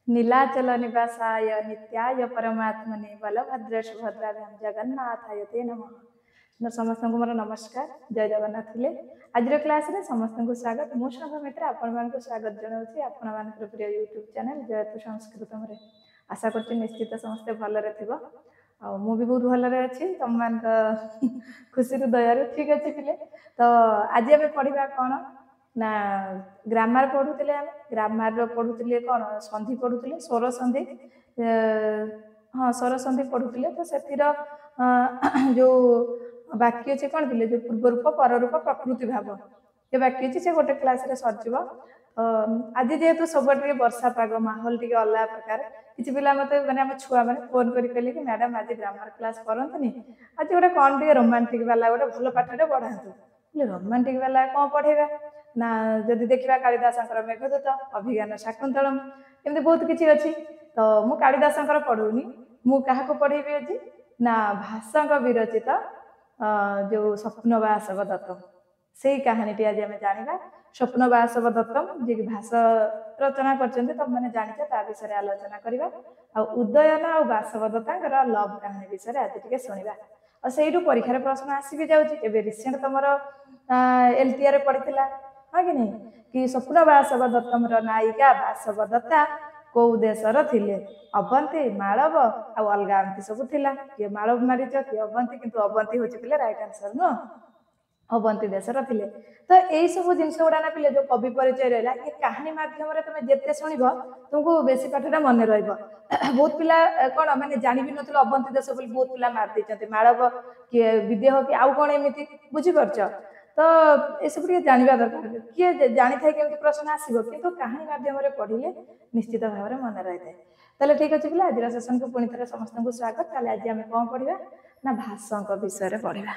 नीलाचल निवासाय नित्याय परमात्मने बलभद्र सुभद्राभ्याम जगन्नाथाय ते नमः। समस्त मोर नमस्कार, जय जगन्नाथ। आज क्लास रे समस्त को स्वागत। मो संग मित्र आपण स्वागत जनाऊँ आपण मान प्रिय यूट्यूब चैनल जयतु संस्कृतम रे। आशा कर निश्चित समस्ते भलरे थी मु भी बहुत भलरे अच्छी तुम मान खुशी दयार। ठीक अच्छे पिले तो आज आम पढ़ा कौन ना ग्रामार पढ़ुले ग्रामार पढ़ुले कौन संधि पढ़ुले स्वर संधि। हाँ स्वर संधि पढ़ुले तो से जो वाक्य अच्छे कौन पिले जो पूर्व रूप पर रूप प्रकृति भाव ये वाक्य अच्छे से गोटे क्लास रे सरजिव। आज जेहेतु सब वर्षा पाग माहौल टी अलग प्रकार किसी पिला मत मैंने आम छुआ मैंने फोन करी कहले कि मैडम आज ग्रामर क्लास करंतनी आज गोटे कौन टे रोमांटिक वाला गोटे भल पाठटे पढ़ातु। रोमांटिक वाला कौन पढ़ेगा ना जदि देखा कालिदास मेघदूत अभिज्ञान शाकुंतलम एमती बहुत किसी अच्छी तो मु कालिदास पढ़ौनी मु क्या पढ़ेबी आज ना भाषा विरचित जो स्वप्न वासव दत्तम से कहानी आज आम जाना। स्वप्न वासव दत्तम जी भाषा रचना करते तुम मैंने जानिଛ ता विषय आलोचना करवा आ उदयन आ वासव दत्ता लव कहानी विषय आज टे शुणा और से परीक्षार प्रश्न आसी भी जाऊँगी। रिसेंट तुम एलटीआर पड़ता हाँ कि नहीं कि स्वप्न वासव दत्तम नायिका वासव दत्ता कौ देशर थिले अवंती मालव आ अलग एमती सब थिला किए मालव मारिच किए अवंती किंतु अवंती होची पिले राइट आंसर नो अवंती देशर थिले। तो यही सब जिनस गुड़ा ना पिले जो कवि परिचय रहा ये कहानी मध्यम तुम जिते शुण तुमको बेसी पाठटा मन रही। बहुत पिला कौन मैंने जानी भी नुला अवंती देश बोली बहुत पिला मार देते मालव किए विदेह कि आउ कौन एमती बुझीपारच तो ये सब जानवा दरकार किए जानी था केमती प्रश्न आसो कि कहानी मध्यम पढ़ले निश्चित भाव में मन रही है। ठीक अच्छे पिला आज सेसन को पुणी थे समस्त को स्वागत। ताले आज आम कौन पढ़ा ना भाषा विषय पढ़ा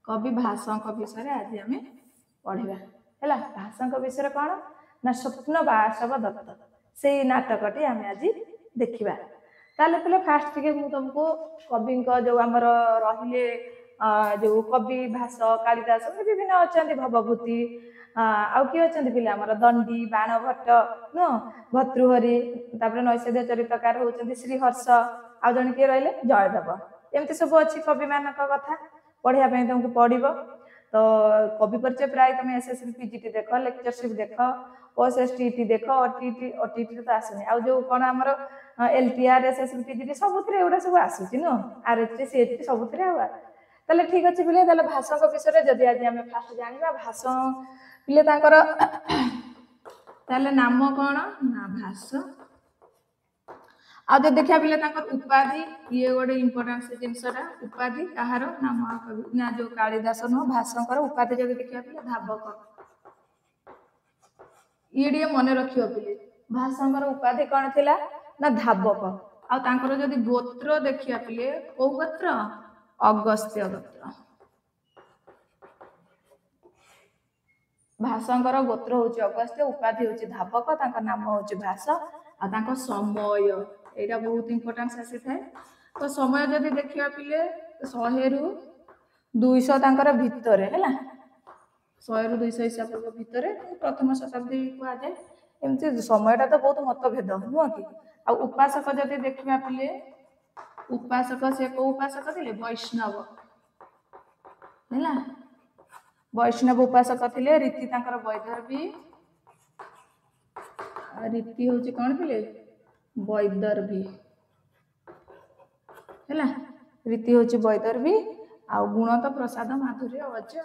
कवि भाषा विषय आज आम पढ़ा है। भाषा विषय कौन ना स्वप्न वासव दत्त से नाटकटी आम आज देखा। ताले पहले फास्ट टे तुमको कवि जो आमर रहिले जो कवि भाषा कालिदास विभिन्न अच्छा भवभूति आउ किए अच्छा पे आमर दंडी बाण भट्ट नुह भर्तृहरि तापर नैषध चरित्रकार होती श्रीहर्ष आउ जन किए रही जयदेव एमती सब अच्छी कवि मान कथा पढ़ाई तुमको पड़ो। तो कवि परिचय प्राय तुम एसएससी पीजीटी देख लेक्चरशिप देख ओएसएसटी देख ओटीटी तो आसुनी आ जो कौन आमर एलटीआर एसएससी पीजीटी सबुत सब आसूसी नुह आरएचटी सीएचटी सबुत ताले ठीक अच्छे पिले ताले भाषा विषय जदि आज आम फास्ट जाना भाषा पिले ताले नाम कौन ना भाषा आज देखा पिले उपाधि ये गोटे इम्पोर्टान्स जिनसटा उपाधि कहार ना महाकवि ना जो कालिदास नुह भाषा उपाधि जब देखा पिले धावक ये मन रखियो पिले भाषा उपाधि कौन थिला ना धावक आर जदि गोत्र देखिया पिले कौ गोत्र अगस्त्य गोत्र भाषा गोत्र हूँ अगस्त्य उपाधि हूँ धावक नाम हूँ भाषा आ समय यहाँ बहुत इम्पोर्टान्स आसी थाए। तो समय जदि देखा पिले 100 रु 200 भितर है 100 रु 200 हिसाब भितर प्रथम शताब्दी कहुए एमती समयटा तो बहुत मतभेद नुह कि आ उपासक जदि देखा पिले उपासक से को उपासक थे वैष्णव है वैष्णव उपासक थे रीति वैदर्भी रीति हूँ कौन पिले वैदर्भी है रीति हूँ वैदर्भी आ गुण तो प्रसाद माधुर्य अच्छे है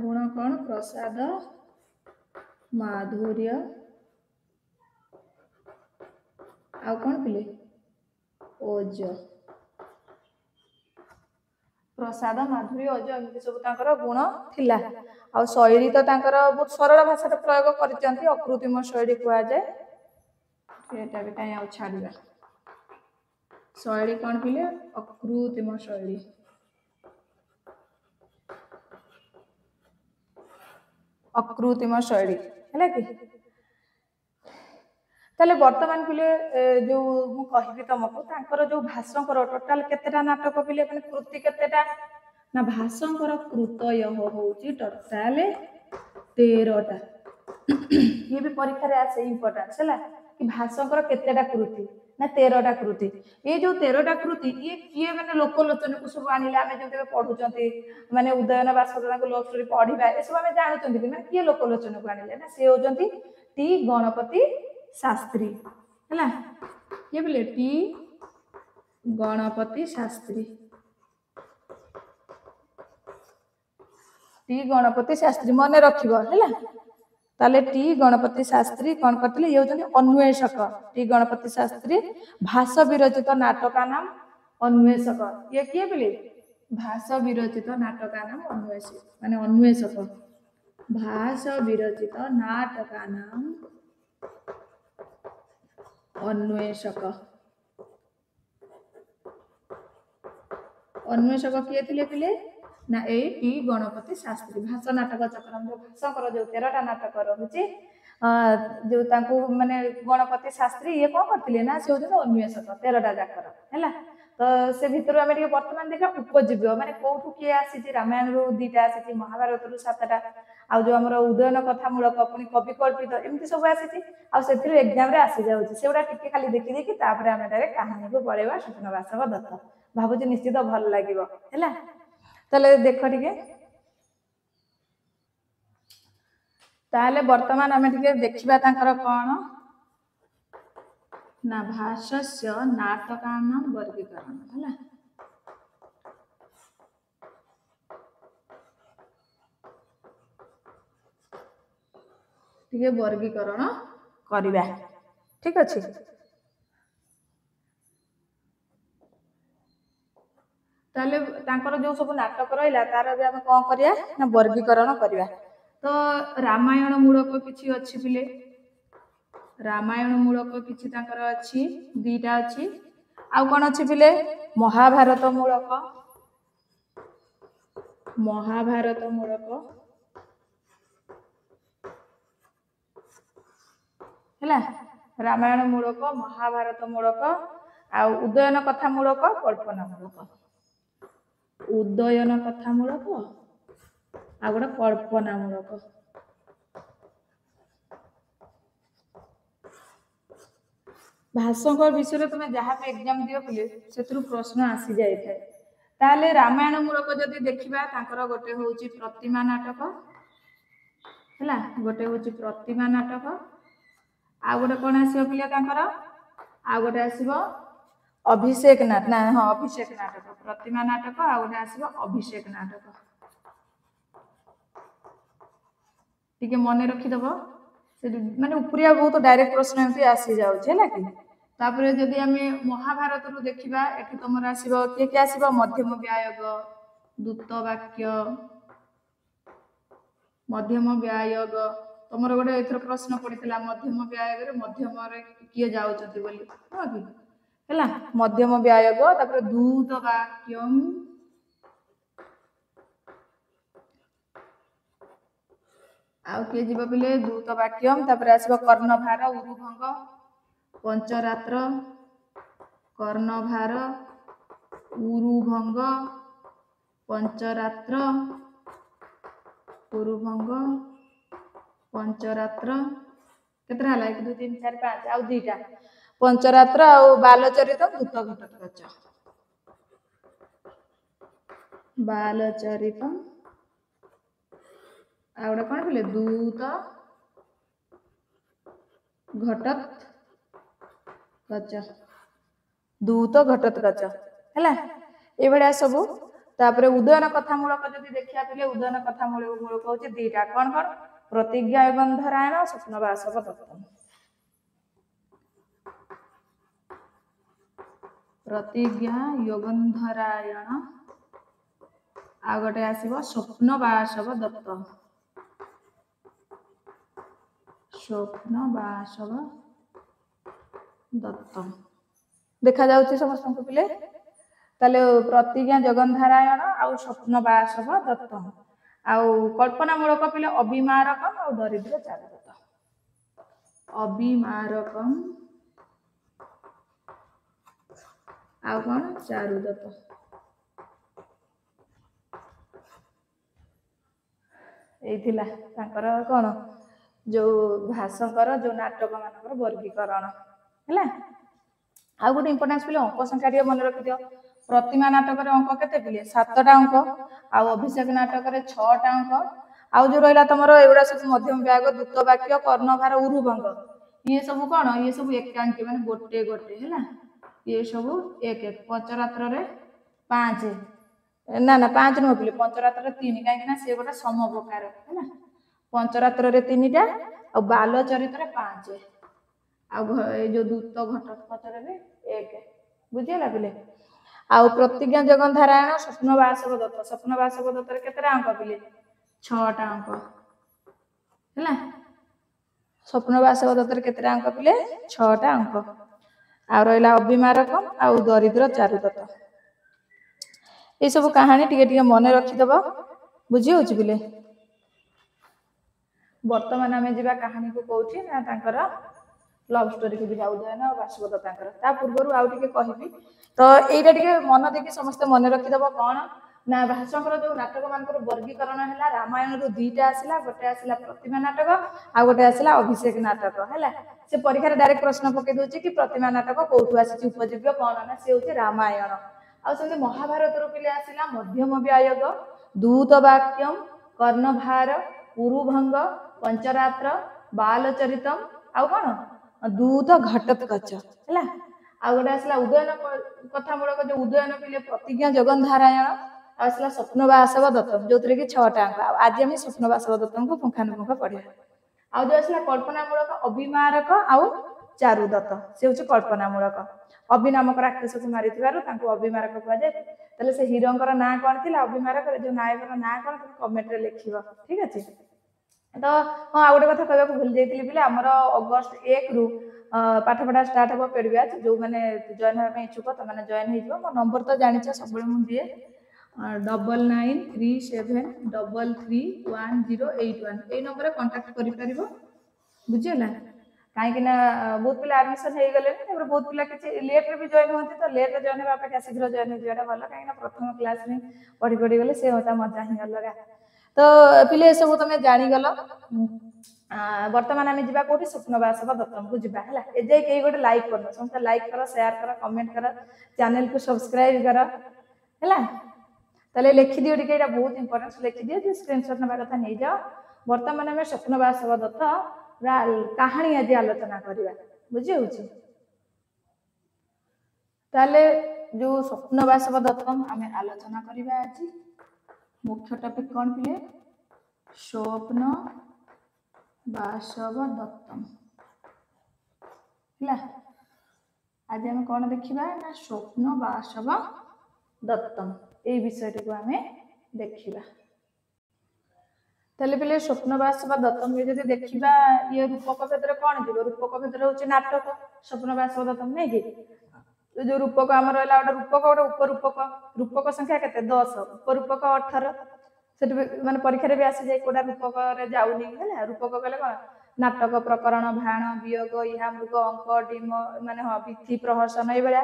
गुण कौन प्रसाद माधुर्य आ कौन पिले ओज प्रसाद माधुर्य अज एमती सब गुण थिला आ शैली तो बहुत सरल भाषा प्रयोग कर अकृत्रिम शैली कहुए भी कहीं छाड़ा शैली कौन पिले अकृत्रिम शैली अकृत्रिम शैली है कि ताले वर्तमान पिले जो मुझे तुमको जो भाषा टोटाल केतेटा नाटक पिले कृति केतेटा ना भाषंकर कृतय होउची टोटाल 13टा। ये भी परीक्षा रे आसे इंपोर्टेंस है कि भाषंकर केतेटा कृति ना 13टा कृति। ये जो 13टा कृति ये किए माने लोकलोचन को सब आनिले आमे जेते पढुचंती माने उदयन बासुदेव को लव स्टोरी पढिबा ए सब आमे जानुचंती कि माने किए लोकलोचन को आनिले ना से होचंती टी गणपति शास्त्री हैला। ये बोले टी गणपति शास्त्री, टी गणपति शास्त्री मन रखिबो हैला। ताले टी गणपति शास्त्री कौन करते ये होचंती अन्वेषक। टी गणपति शास्त्री भाष विरचित नाटका नाम अन्वेषक। ये किए बोले भाष विरचित नाटका नाम अन्वेषक माने अन्वेषक। भाष विरचित नाटका नाम अन्वेषक। अन्वेषक किए थिले पिले ना ए टी गणपति शास्त्री। भाषा नाटक चक्रम जो भाषाकर जो 13टा नाटक रहुची जो तांको माने गणपति शास्त्री ये कौन करथिले ना से होजन अन्वेषक 13टा जाकर हैला। तो से भितर आमे ଟିକେ वर्तमान देखा उपजीव्य माने कोठु के आसी रामायण रो 2टा आसी महाभारत रो 7टा आ जो हमर उदयन कथा मूलक अपनी कवि कल्पित एमती सब आसी आ सेथिर एग्जाम रे आसी जाउची सेउडा टिके खाली देखि देखि तापर आमे डायरेक्ट कहानी को पढेबा स्वप्न वासव दत्त भाबुची निश्चित भल लागिवो हैला। ताले देख टिके ताले वर्तमान आमे टिके देखिबा तांकर कोन ना भाषस्य नाटकानां वर्गीकरण हैला। टिके वर्गीकरण करिबा ठीक अछि। ताले तांकर जो सब नाटक रहिला तार भी आमे कोन करिया ना वर्गीकरण करिया। तो रामायण मूलक किछि अछि बिले रामायण मूलक किछि तांकर अछि 2टा अछि आ कोन अछि बिले महाभारत मूलक हैला। रामायण मूलक महाभारत मूलक आ उदयन कथा मूलक कल्पना मूलक। उदयन कथा मूलक आ गोटे कल्पना मूलक। भाषंकर विषय रे तुमे जहाँ भी एग्जाम दियो बोले सेतरु प्रश्न आसी जाय थाए। ताले रामायण मूलक जदि देखिबा तांकर गोटे होउची प्रतिमा नाटक हैला। गोटे होउची प्रतिमा नाटक आ गोटे कोन आसीबो पिले तांकर आ गोटे आसीबो अभिषेक नाटक ना हां अभिषेक नाटक। प्रतिमा नाटक आ गोटे आसीबो अभिषेक नाटक। टिके मने रखि दबो से माने उपरिया बहुत डायरेक्ट प्रश्न एमती आसी जाउ छै ना कि। तापरे जदि आमे महाभारत रु देखिबा एठी तमर आसीबो के आसीबो मध्यम व्यायोग दूत वाक्य मध्यम व्यायोग तमर गोटे एथर प्रश्न पडितला मध्यम व्यायोग रे मध्यम रे किए जाउचती बोली हो कि हैला। मध्यम व्यायोग तापरे दूत वाक्यम आउ के जीव बिले दूत वाक्यम तापरे आसीबो कर्णभार उरुभंग पंचरात्र कर्णभार उरुभंग पंचरात्र उरुभंग पंचरात्र केतरा हला 1 2 3 4 5 आउ 2टा पंचरात्र आउ बालचरित दूत घटोत्कच। बालचरित आ गोटे कोन बोले दूत घटोत्कच दूत घटोत्कच हैला। ए बडा सब तापरे उदयन कथा मूलक जदि देखिया पिले उदयन कथा मूलक होची 2टा कोन कोन प्रतिज्ञा एवं धरायण स्वप्न वासव दत्त। प्रतिज्ञा योगंधरायण आ गोटे आसीबो स्वप्न वासव दत्त। स्वप्न वासव दत्त देखा जाउची समस्त को पिले। ताले प्रतिज्ञा जगन्धारायण आउ स्वप्न वासव दत्त आउ कल्पना मूलक पिले अभिमारकम आउ दरिद्र चारुदत्त। अभिमारकम आउ कोन चारुदत्त। ଏଇଥିଲା ତାଙ୍କର କ'ଣ ଯୋଉ ଭାଷଙ୍କର ଯୋଉ ନାଟକ ମାନଙ୍କର ବର୍ଗୀକରଣ ହେଲା। ଆଉ ଗୋଟେ ଇମ୍ପୋର୍ଟାନ୍ସ ପିଲେ ଅଙ୍କ ସଂଖ୍ୟା ଟିକେ ମନେ ରଖିଦିଅ। ପ୍ରତିମା ନାଟକରେ ଅଙ୍କ କେତେ ପିଲେ 7ଟା ଅଙ୍କ, ଆଉ ଅଭିଷେକ ନାଟକରେ 6ଟା ଅଙ୍କ, ଆଉ ଯୋଉ ରହିଲା ତମର ଏଗୁଡା ସବୁ ମଧ୍ୟମ ବିଭାଗ, ଦ୍ରୁତ ବାକ୍ୟ, କର୍ଣ୍ଣଭାର, ଉରୁଭଙ୍ଗ, ଇଏ ସବୁ କ'ଣ ଇଏ ସବୁ ଏକାଙ୍କି ମାନେ ଗୋଟେ ଗୋଟେ ହେଲା। ଇଏ ସବୁ ଏକ ଏକ। ପଞ୍ଚରାତ୍ରରେ 5 ନା 5 ନୁହଁ ପିଲେ, ପଞ୍ଚରାତ୍ରରେ 3 କାହିଁକି ନା ସେ ଗୋଟେ ସମପ୍ରକାର ହେଲା। ପଞ୍ଚରାତ୍ରରେ 3ଟା ଆଉ ବାଲ ଚରିତ୍ରରେ 5 ଆଉ ଏଇ ଯୋଉ ଦ୍ରୁତ ଘଟୋତ୍କଚରେ ବି 1 ବୁଝିଗଲା ପିଲେ। ଆଉ ପ୍ରତିଜ୍ଞା ଜଗନ୍ଧାରାୟଣ ସ୍ୱପ୍ନ ବାସବ ଦତ୍ତ, ସ୍ୱପ୍ନ ବାସବ ଦତ୍ତରେ କେତେଟା ଅଙ୍କ ପିଲେ 6ଟା ଅଙ୍କ ହେଲା। ସ୍ୱପ୍ନ ବାସବ ଦତ୍ତରେ କେତେଟା ଅଙ୍କ ପିଲେ 6ଟା ଅଙ୍କ। ଆଉ ରହିଲା ଅବିମାରକ ଆଉ ଦରିଦ୍ର ଚାରୁଦତ୍ତ। এই ସବୁ କାହାଣୀ ଟିକେ ଟିକେ ମନେ ରଖିଦବ, ବୁଝି ହଉଛି ପିଲେ। ବର୍ତ୍ତମାନ ଆମେ ଯିବା କାହାଣୀକୁ କୋଉଠି ନା ତାଙ୍କର ଲଭ୍ ଷ୍ଟୋରିକୁ ଯିବା, ଉଦୟନ ଆଉ ବାସବ ଦତ୍ତାଙ୍କର। ତା ପୂର୍ବରୁ ଆଉ ଟିକେ କହିବି, ତ ଏଇଟା ଟିକେ ମନ ଦେଇକି ସମସ୍ତେ ମନେ ରଖିଦବ। କ'ଣ ନା ଭାଷଙ୍କର ଯୋଉ ନାଟକ ମାନଙ୍କର ବର୍ଗୀକରଣ ହେଲା, ରାମାୟଣରୁ 2ଟା ଆସିଲା, ଗୋଟେ ଆସିଲା ପ୍ରତିମା ନାଟକ ଆଉ ଗୋଟେ ଆସିଲା ଅଭିଷେକ ନାଟକ ହେଲା। ସେ ପରୀକ୍ଷାରେ ଡାଇରେକ୍ଟ ପ୍ରଶ୍ନ ପକେଇ ଦଉଛି କି ପ୍ରତିମା ନାଟକ କୋଉଠୁ ଆସିଛି, ଉପଜୀବ୍ୟ କ'ଣ ନା ସେ ହଉଛି ରାମାୟଣ। ଆଉ ସେମିତି ମହାଭାରତରୁ ପିଲେ ଆସିଲା ମଧ୍ୟମ ବିଭାଗ, ଦୂତ ବାକ୍ୟମ, କର୍ଣ୍ଣଭାର, ଉରୁଭଙ୍ଗ, ପଞ୍ଚରାତ୍ର, ବାଲଚରିତମ୍ ଆଉ କ'ଣ ଦୂତ ଘଟୋତ୍କଚ ହେଲା। ଆଉ ଗୋଟେ ଆସିଲା ଉଦୟନ କଥାମୂଳକ, ଯୋଉ ଉଦୟନ ପିଲେ ପ୍ରତିଜ୍ଞା ଜଗନ୍ଧାରାୟଣ, ଆଉ ଆସିଲା ସ୍ୱପ୍ନ ବାସବ ଦତ୍ତମ ଯୋଉଥିରେ କି 6ଟା ଅଙ୍କ। ଆଉ ଆଜି ଆମେ ସ୍ୱପ୍ନ ବାସବ ଦତ୍ତମକୁ ପୁଙ୍ଖାନୁପୁଙ୍ଖ ପଢିବା। ଆଉ ଯୋଉ ଆସିଲା କଳ୍ପନାମୂଳକ ଅବିମାରକ ଆଉ ଚାରୁଦତ୍ତ, ସେ ହଉଛି କଳ୍ପନାମୂଳକ। ଅବି ନାମକ ରାକ୍ଷସକୁ ମାରିଥିବାରୁ ତାଙ୍କୁ ଅବିମାରକ କୁହାଯାଏ। ତାହେଲେ ସେ ହିରୋଙ୍କର ନାଁ କ'ଣ ଥିଲା ଅବିମାରକରେ, ଯୋଉ ନାୟକର ନାଁ କ'ଣ ତମେ କମେଣ୍ଟରେ ଲେଖିବ, ଠିକ ଅଛି। ତ ହଁ ଆଉ ଗୋଟେ କଥା କହିବାକୁ ଭୁଲି ଯାଇଥିଲି ପିଲେ, ଆମର ଅଗଷ୍ଟ 1ରୁ ପାଠପଢା ଷ୍ଟାର୍ଟ ହେବ ପେଡ୍ ବ୍ୟାଚ୍। ଯୋଉମାନେ ଜଏନ୍ ହେବା ପାଇଁ ଇଚ୍ଛୁକ ତମାନେ ଜଏନ୍ ହେଇଯିବ। ମୋ ନମ୍ବର ତ ଜାଣିଛ ସବୁବେଳେ ମୁଁ ଦିଏ 9937331081 ଏଇ ନମ୍ବରରେ କଣ୍ଟାକ୍ଟ କରିପାରିବ, ବୁଝିହେଲା। କାହିଁକି ନା ବହୁତ ପିଲା ଆଡମିସନ ହେଇଗଲେଣି, ତାପରେ ବହୁତ ପିଲା କିଛି ଲେଟ୍ରେ ବି ଜଏନ୍ ହୁଅନ୍ତି। ତ ଲେଟ୍ରେ ଜଏନ୍ ହେବା ଅପେକ୍ଷା ଶୀଘ୍ର ଜଏନ୍ ହେଇଯିବାଟା ଭଲ, କାହିଁକି ନା ପ୍ରଥମ କ୍ଲାସରେ ପଢି ଗଲେ ସେ ତା ମଜା ହିଁ ଅଲଗା। ତ ପିଲେ ଏସବୁ ତମେ ଜାଣିଗଲ। ବର୍ତ୍ତମାନ ଆମେ ଯିବା କୋଉଠି ସ୍ୱପ୍ନ ବାସବ ଦତ୍ତମକୁ ଯିବା ହେଲା। ଏ ଯାଇ କେହି ଗୋଟେ ଲାଇକ୍ କରିନ, ସମସ୍ତେ ଲାଇକ୍ କର, ସେୟାର କର, କମେଣ୍ଟ କର, ଚ୍ୟାନେଲକୁ ସବସ୍କ୍ରାଇବ କର ହେଲା। ତାହେଲେ ଲେଖିଦିଅ ଟିକେ, ଏଇଟା ବହୁତ ଇମ୍ପୋର୍ଟାନ୍ସ, ଲେଖିଦିଅ, ଯେ ସ୍କ୍ରିନଶଟ୍ ନେବା କଥା ନେଇଯାଅ। ବର୍ତ୍ତମାନ ଆମେ ସ୍ୱପ୍ନ ବାସବ ଦତ୍ତ କାହାଣୀ ଆଜି ଆଲୋଚନା କରିବା, ବୁଝି ହଉଛି। ତାହେଲେ ଯୋଉ ସ୍ୱପ୍ନ ବାସବ ଦତ୍ତମ ଆମେ ଆଲୋଚନା କରିବା ଆଜି। ମୁଖ୍ୟ ଟପିକ କ'ଣ ପିଲେ ସ୍ୱପ୍ନ ବାସବ ଦତ୍ତମ ହେଲା। ଆଜି ଆମେ କ'ଣ ଦେଖିବା ନା ସ୍ୱପ୍ନ ବାସବ ଦତ୍ତମ ଏଇ ବିଷୟଟିକୁ ଆମେ ଦେଖିବା। ତାହେଲେ ପିଲେ ସ୍ୱପ୍ନ ବାସବ ଦତ୍ତମ ଯଦି ଦେଖିବା, ଇଏ ରୂପକ ଭେଦରେ କ'ଣ ଯିବ, ରୂପକ ଭେଦରେ ହଉଛି ନାଟକ ସ୍ୱପ୍ନ ବାସବ ଦତ୍ତମ ନାଇଁ କି। ଯୋଉ ରୂପକ ଆମର ରହିଲା ଗୋଟେ ରୂପକ ଗୋଟେ ଉପରୂପକ, ରୂପକ ସଂଖ୍ୟା କେତେ 10, ଉପରୂପକ 18। ସେଠି ମାନେ ପରୀକ୍ଷାରେ ବି ଆସିଯାଏ କୋଉଟା ରୂପକରେ ଯାଉନି ହେଲା। ରୂପକ କହିଲେ କ'ଣ ନାଟକ, ପ୍ରକରଣ, ଭାଣ, ବିୟୋଗ, ଇହା, ମୃଗ, ଅଙ୍କ, ଡିମ ମାନେ ହଁ ବିଥି, ପ୍ରହସନ ଏଇଭଳିଆ।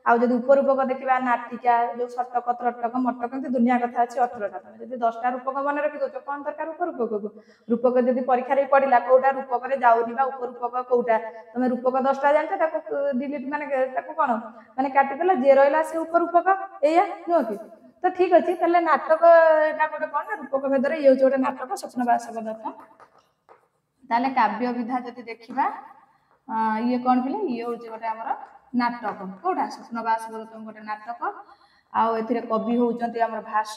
ଆଉ ଯଦି ଉପରୂପକ ଦେଖିବା ନାଟିକା, ଯୋଉ ସଟକ, ତ୍ରଟକ, ମଟକ, ଏମିତି ଦୁନିଆ କଥା ଅଛି 18ଟା। ତମେ ଯଦି 10ଟା ରୂପକ ମନେ ରଖିଦଉଛ କ'ଣ ଦରକାର ଉପରୂପକକୁ। ରୂପକ ଯଦି ପରୀକ୍ଷାରେ ପଡିଲା କୋଉଟା ରୂପକରେ ଯାଉନି ବା ଉପରୂପକ କୋଉଟା, ତମେ ରୂପକ 10ଟା ଜାଣିଛ, ତାକୁ ଡିଲିଟ ମାନେ ତାକୁ କ'ଣ ମାନେ କାଟିଦେଲା, ଯିଏ ରହିଲା ସେ ଉପରୂପକ, ଏଇଆ ନୁହଁ କି। ତ ଠିକ ଅଛି। ତାହେଲେ ନାଟକ ଏଟା ଗୋଟେ କ'ଣ ନା ରୂପକ ଭେଦରେ ଇଏ ହଉଛି ଗୋଟେ ନାଟକ ସ୍ୱପ୍ନ ବାସବ ଦତ୍ତମ। ତାହେଲେ କାବ୍ୟ ବିଧା ଯଦି ଦେଖିବା, ଇଏ କ'ଣ ପିଲେ ଇଏ ହଉଛି ଗୋଟେ ଆମର ନାଟକ, କୋଉଟା ସ୍ୱପ୍ନ ବାସବ ଦତ୍ତମ ଗୋଟେ ନାଟକ। ଆଉ ଏଥିରେ କବି ହଉଛନ୍ତି ଆମର ଭାଷ।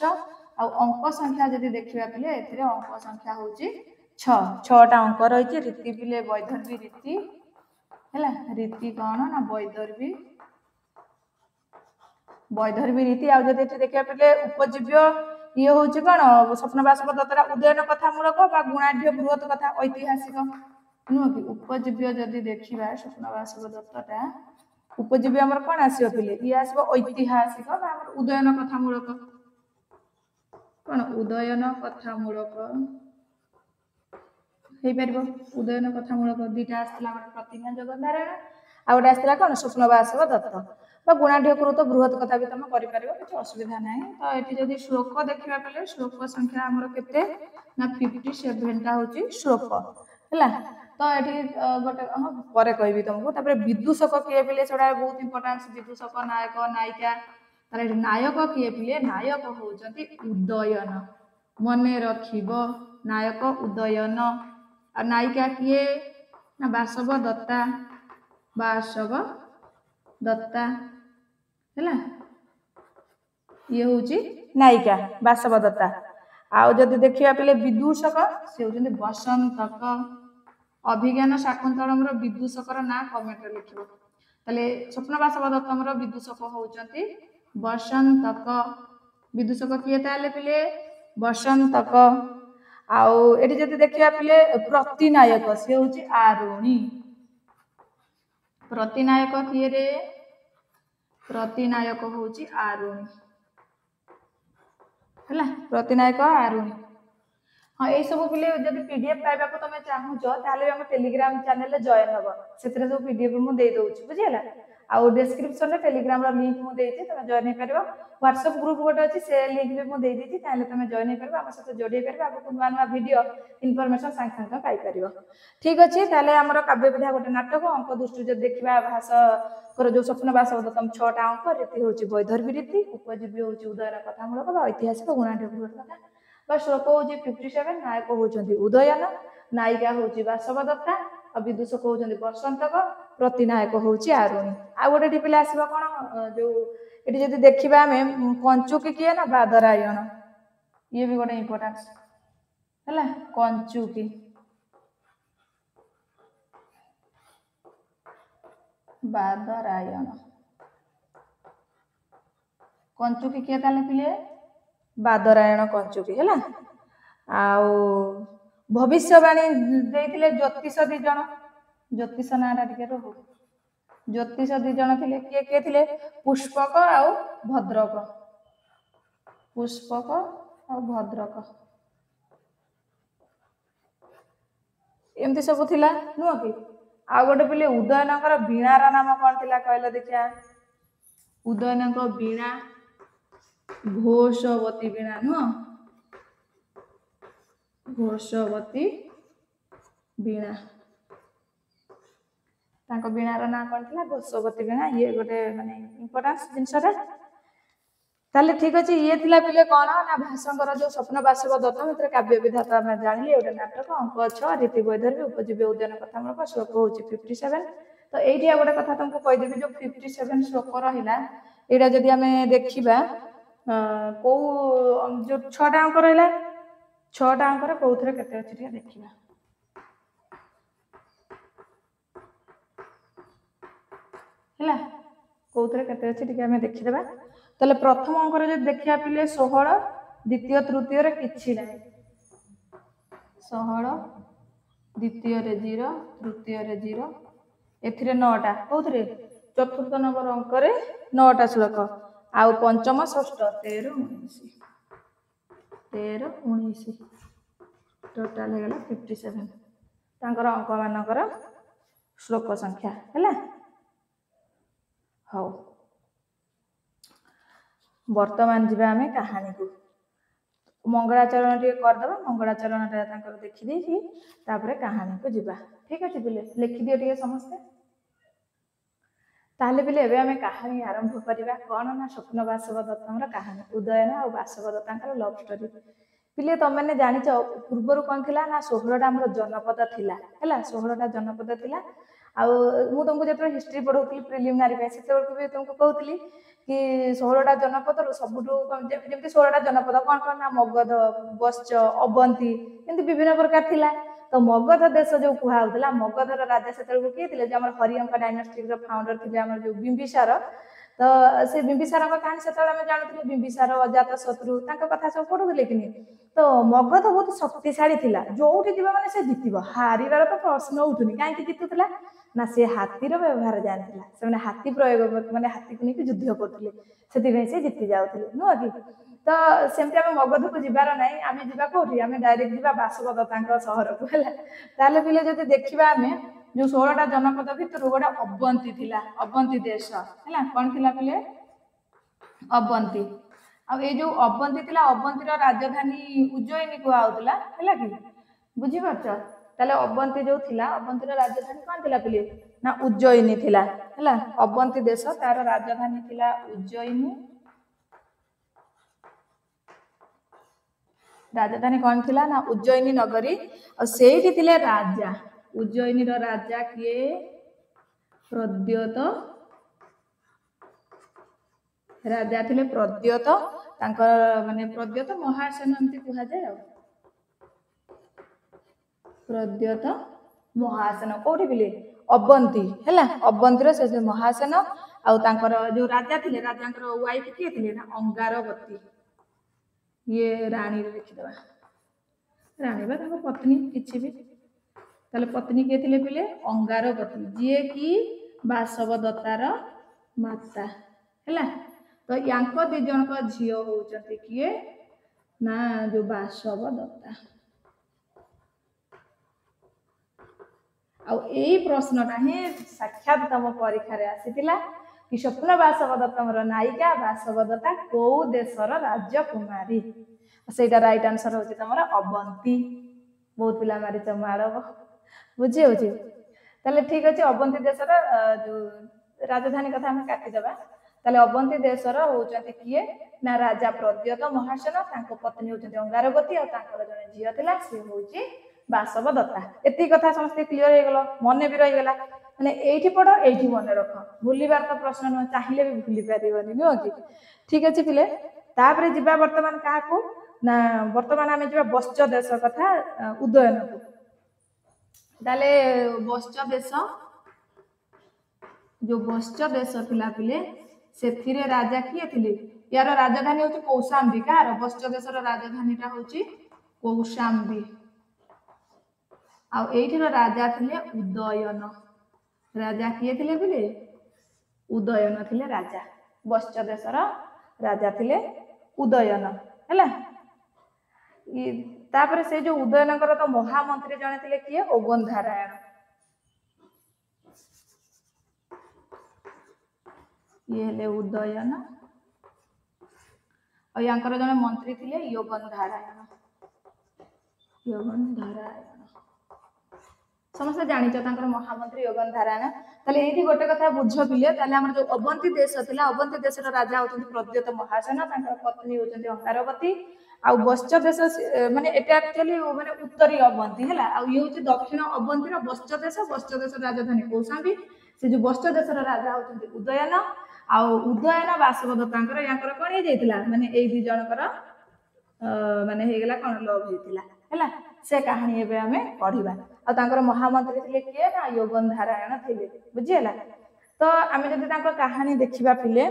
ଆଉ ଅଙ୍କ ସଂଖ୍ୟା ଯଦି ଦେଖିବା ପିଲେ, ଏଥିରେ ଅଙ୍କ ସଂଖ୍ୟା ହଉଛି 6ଟା ଅଙ୍କ ରହିଛି। ରୀତି ପିଲେ ବୈଦର୍ବୀ ରୀତି ହେଲା। ରୀତି କ'ଣ ନା ବୈଦର୍ବୀ ରୀତି। ଆଉ ଯଦି ଏଠି ଦେଖିବା ପିଲେ ଉପଜୀବ୍ୟ ଇଏ ହଉଛି କ'ଣ ସ୍ୱପ୍ନ ବାସବ ଦତ୍ତଟା ଉଦୟନ କଥାମୂଳକ ବା ଗୁଣାଢ୍ୟ ବୃହତ କଥା ଐତିହାସିକ ନୁହଁ କି। ଉପଜୀବ୍ୟ ଯଦି ଦେଖିବା ସ୍ୱପ୍ନ ବାସବ ଦତ୍ତଟା, ଉପଜୀବ୍ୟ ଆମର କ'ଣ ଆସିବ ପିଲେ, ଇଏ ଆସିବ ଐତିହାସିକ ବା ଆମର ଉଦୟନ କଥାମୂଳକ। କ'ଣ ଉଦୟନ କଥାମୂଳକ ହେଇପାରିବ। ଉଦୟନ କଥାମୂଳକ 2ଟା ଆସିଥିଲା, ଗୋଟେ ପ୍ରତିଜ୍ଞା ଜଗନ୍ଧାରାୟଣ ଆଉ ଗୋଟେ ଆସିଥିଲା କ'ଣ ସ୍ୱପ୍ନ ବାସବ ଦତ୍ତ। गुणाढ्यकृत बृहत कथा भी तुम कर किसी असुविधा ना। तो ये जब श्लोक देखा बेले श्लोक संख्या आमर के 57टा हूँ श्लोक है। तो ये गोटे पर कहि तुमको विदूषक किए पिले से बहुत इंपोर्टान्स विदूषक नायक नायिका नायक किए पिले नायक होउचंती उदयन मन रखिब नायक उदयन आ नायिका किए ना बासव दत्ता है ये हूँ नायिका बासव दत्ता। आउ जदि देखिया पिले विदूषक से होउचंती बसंतक अभिज्ञान शाकुंतलमर विदूषकर ना कमेंट लिखिबो। ताले स्वप्न बासव दत्तमर विदूषक होउचंती बसंतक विदूषक किए ताले पिले बसंतक। आउ एठी जदि देखिया पिले प्रतिनायक से होउची आरुणी प्रतिनायक किए रे प्रतिनायक होउची आरुणी है प्रतिनायक आरुणी। हाँ ये सब पिले जब पीडीएफ पाइबा तुम चाहूच ताले हम टेलीग्राम चैनल जॉइन हम से सब पीडीएफ मुझे दे बुझीगला। आउ डिस्क्रिप्शन में टेलीग्राम लिंक मुझे तुम जॉइन हो पार। व्हाट्सएप ग्रुप गोटे अच्छी से लिंक भी मुझे देती तुम जॉइन हो पार आम सहित जोड़ी पार आगे नुआ नुआ भिडियो इनफॉरमेशन सागे सागे पाइपर। ठीक अच्छे ताले आमर काव्य विधा गोटे नाटक अंक दृष्टि जब देखा भाषा जो स्वप्न बासव दत्तम 6टा अंक रीति हूँ वैधर्भी रीति उपजीवी हूँ उदयन कथामूलक ऐतिहासिक गुणाढ्य कथा श्लोक हूँ 57 नायक होती उदयन नायिका हूँ बासव दत्ता और विदूषक होती बसंतक प्रतिनायक हूँ आरुणी। आ गोटे पिले आसो कौन जो ये जब देखा आम कंचुकी किए ना बादरायण ये भी गोटे इम्पोर्टान्स है कंचुकी बादरायण कंचुकी किए ताले पिले बादरायण कंचुकी है। आउ भविष्यवाणी देते ज्योतिष 2 जन ज्योतिष नाटा टे रो ज्योतिष 2 जन थे किए किए थे पुष्पक आउ भद्रक पुष्पक आउ भद्रक एमती सब थिला नुह कि। आ गोटे पिले उदयनकर वीणार नाम कौन थिला कहला देखिया उदयन वीणा घोषवती वीणा नुह घोषवती वीणा तांको वीणार ना कौन थिला घोषवती वीणा ये गोटे माने इंपोर्टेंस जिनसटा। ताले ठीक अच्छे ये थिला पिले कौन ना भाषंकर जो स्वप्न बासव दत्त मित्र काव्य विधा तो आम जानिले गोटे नाटक अंक 6 रीति वैधर्भी उपजीवी उद्यान कथामूलक श्लोक हूँ 57। तो ये गोटे कथा तुमको कहीदेवी जो 57 श्लोक रहा यहाँ जदि आम देखा कौ जो 6टा अंक रहा 6टा अंकर कौन के अच्छे देखा है कौन के अच्छे आम देखीदे। ताले प्रथम अंकर जो देखा पिले 16 द्वितीय तृतीय किसी ना 16 द्वितीय 0 तृतीय 0 ए 9टा कौन चतुर्थ नंबर अंक 9टा श्लोक आउ पंचम षष्ठ 13 19 टोटाल हो 57 तांकर अंक मानकर श्लोक संख्या है। हौ वर्तमान जीवा आम कहानी को मंगलाचरण टे करदे मंगलाचरण देखी कहानी को जीवा। ठीक अच्छे पिले लिखिदियो टे समस्ते ताले पिले एबे आम कहानी आरंभ करवा कौन ना स्वप्न बासव दत्तर कहानी उदयन और बासव दत्ता लव स्टोरी। पिले तुम मैंने जानिच पूर्वर कौन थी ना 16टा आम जनपद थिला है 16टा जनपद थिला। आउ तुमको जो हिस्ट्री पढ़ाऊली प्रिलिमिनारी से भी तुमको कहूली कि 16टा जनपद सबुठू जमी 16टा जनपद कौन कौन ना मगध बश्च अवंती एमती विभिन्न प्रकार थिला। तो मगध देश जो कहला मगधर राजा से किए थे जो हरियंक डायनास्टिक फाउंडर थे आम जो बिंबिसार। तो से बिंबिसार कहानी से जानते बिंबिसार अजात शत्रु कथा सब पढ़ुले कि नहीं। तो मगध बहुत शक्तिशाली थिला जो माने से जीत हारिबार तो प्रश्न उठुनी कहीं जीतुला ना से हाथीर व्यवहार जानला से हाथी प्रयोग माने हाथी को लेकिन युद्ध करते से जीति जाते नुह कि। तो सेमती आम मगध को जीवार ना आम जा कौटी आम डायरेक्ट जा बासव दत्ता सहर को है। ताले पिले जब देखा आम जो 16टा जनपद भितर गोटे अवंती थिला अवंती देश है कौन थिला पिले अवंती आ ये जो अवंती थिला अवंतीर राजधानी उज्जयिनी कुआउतला है कि बुझी पारछ ताले अवंती जो थिला अवंतीर राजधानी कौन थिला पिले ना उज्जयिनी थिला है अवंती देश तार राजधानी थिला उज्जयिनी राजधानी कौन थिला ना उज्जयिनी नगरी और सेठी थिले राजा उज्जयिनी रो राजा किए प्रद्योत राजा थिले प्रद्योत तांकर माने प्रद्योत महासेन एमती कहा जाय प्रद्योत महासेन कोठी बिले अवंती हैला अवंतीर से महासेन आ तांकर जो राजा थिले राजांकर वाइफ किए थिले ना अंगारवती ये रानी लिखिदवा रानी बा तांको पत्नी किछि भी ताले पत्नी के थिले पिले अंगारवती जे कि बासवदत्तार माता हैला तो यांको दि जन को झियो होचंती किए ना जो बासवदत्ता आ एई प्रश्नटा ही साक्षात तम परीक्षा रे आसीतिला कि स्वप्न बासवदत्तर नायिका बासवदत्ता को देशर राजकुमारी सेटा राइट आंसर होची तमरा अवंती बहुत पिला मारी माड़ब बुझी होची ताले ठीक अछि अवंती देशर जो राजधानी कथा हम काटी देबा ताले अवंती देशर होचंती किए ना राजा प्रद्योत महासेन तांको पत्नी होचंती अंगारवती और तांकर जने झियो थिला से होची बासवदत्ता एती कथा समस्त क्लियर हो गेलो मने भी रहि गेला माने एठी पढो एठी मने रख भूलिबार तो प्रश्न न चाहिले भी भूली पारिबनी नो कि ठीक अछि पिले तापरे जिबा वर्तमान काहाकू ना वर्तमान आमे जिबा बच्च देश कथा उदयन को ताले बच्च देश जो बच्च देश थिला पिले सेथिरे राजा किए थिले यार राजधानी होची कौशाम्बी कार बच्च देशर राजधानीटा होची कौशाम्बी आ एठिर राजा थिले उदयन राजा किए थिले बिले उदयन थिले राजा बच्च देशर राजा थिले उदयन हैला तापर से जो उदयनकर तो महामंत्री जने थिले किए ओगंधारायण ये हेले उदयन और यांकर जने मंत्री थिले योगंधारायण समस्त जानिछ तांकर महामंत्री योगंधारायण ताले एठी गोटे कथा बुझ पिले ताले हमर जो अवंती देश थिला अवंती देशर राजा होचंती प्रद्योत महासेन तांकर पत्नी होचंती अंगारवती आ बच्च देश माने एटा एक्चुअली माने उत्तरी अवंती हैला आ ये होची दक्षिण अवंतीर बच्च देश राजधानी कौशाम्बी से जो बच्च देशर राजा होचंती उदयन आ उदयन बासवदत्तांकर यांकर कोन हे जायतिला माने एई दि जनकर माने हे गेला कोन लव हेतिला हैला से कहानी एबे हमें पढिबा आ तांकर महामंत्री थिले किए ना योगंधारायण थिले बुझियला तो आमे जदि तांकर कहानी देखिबा पिले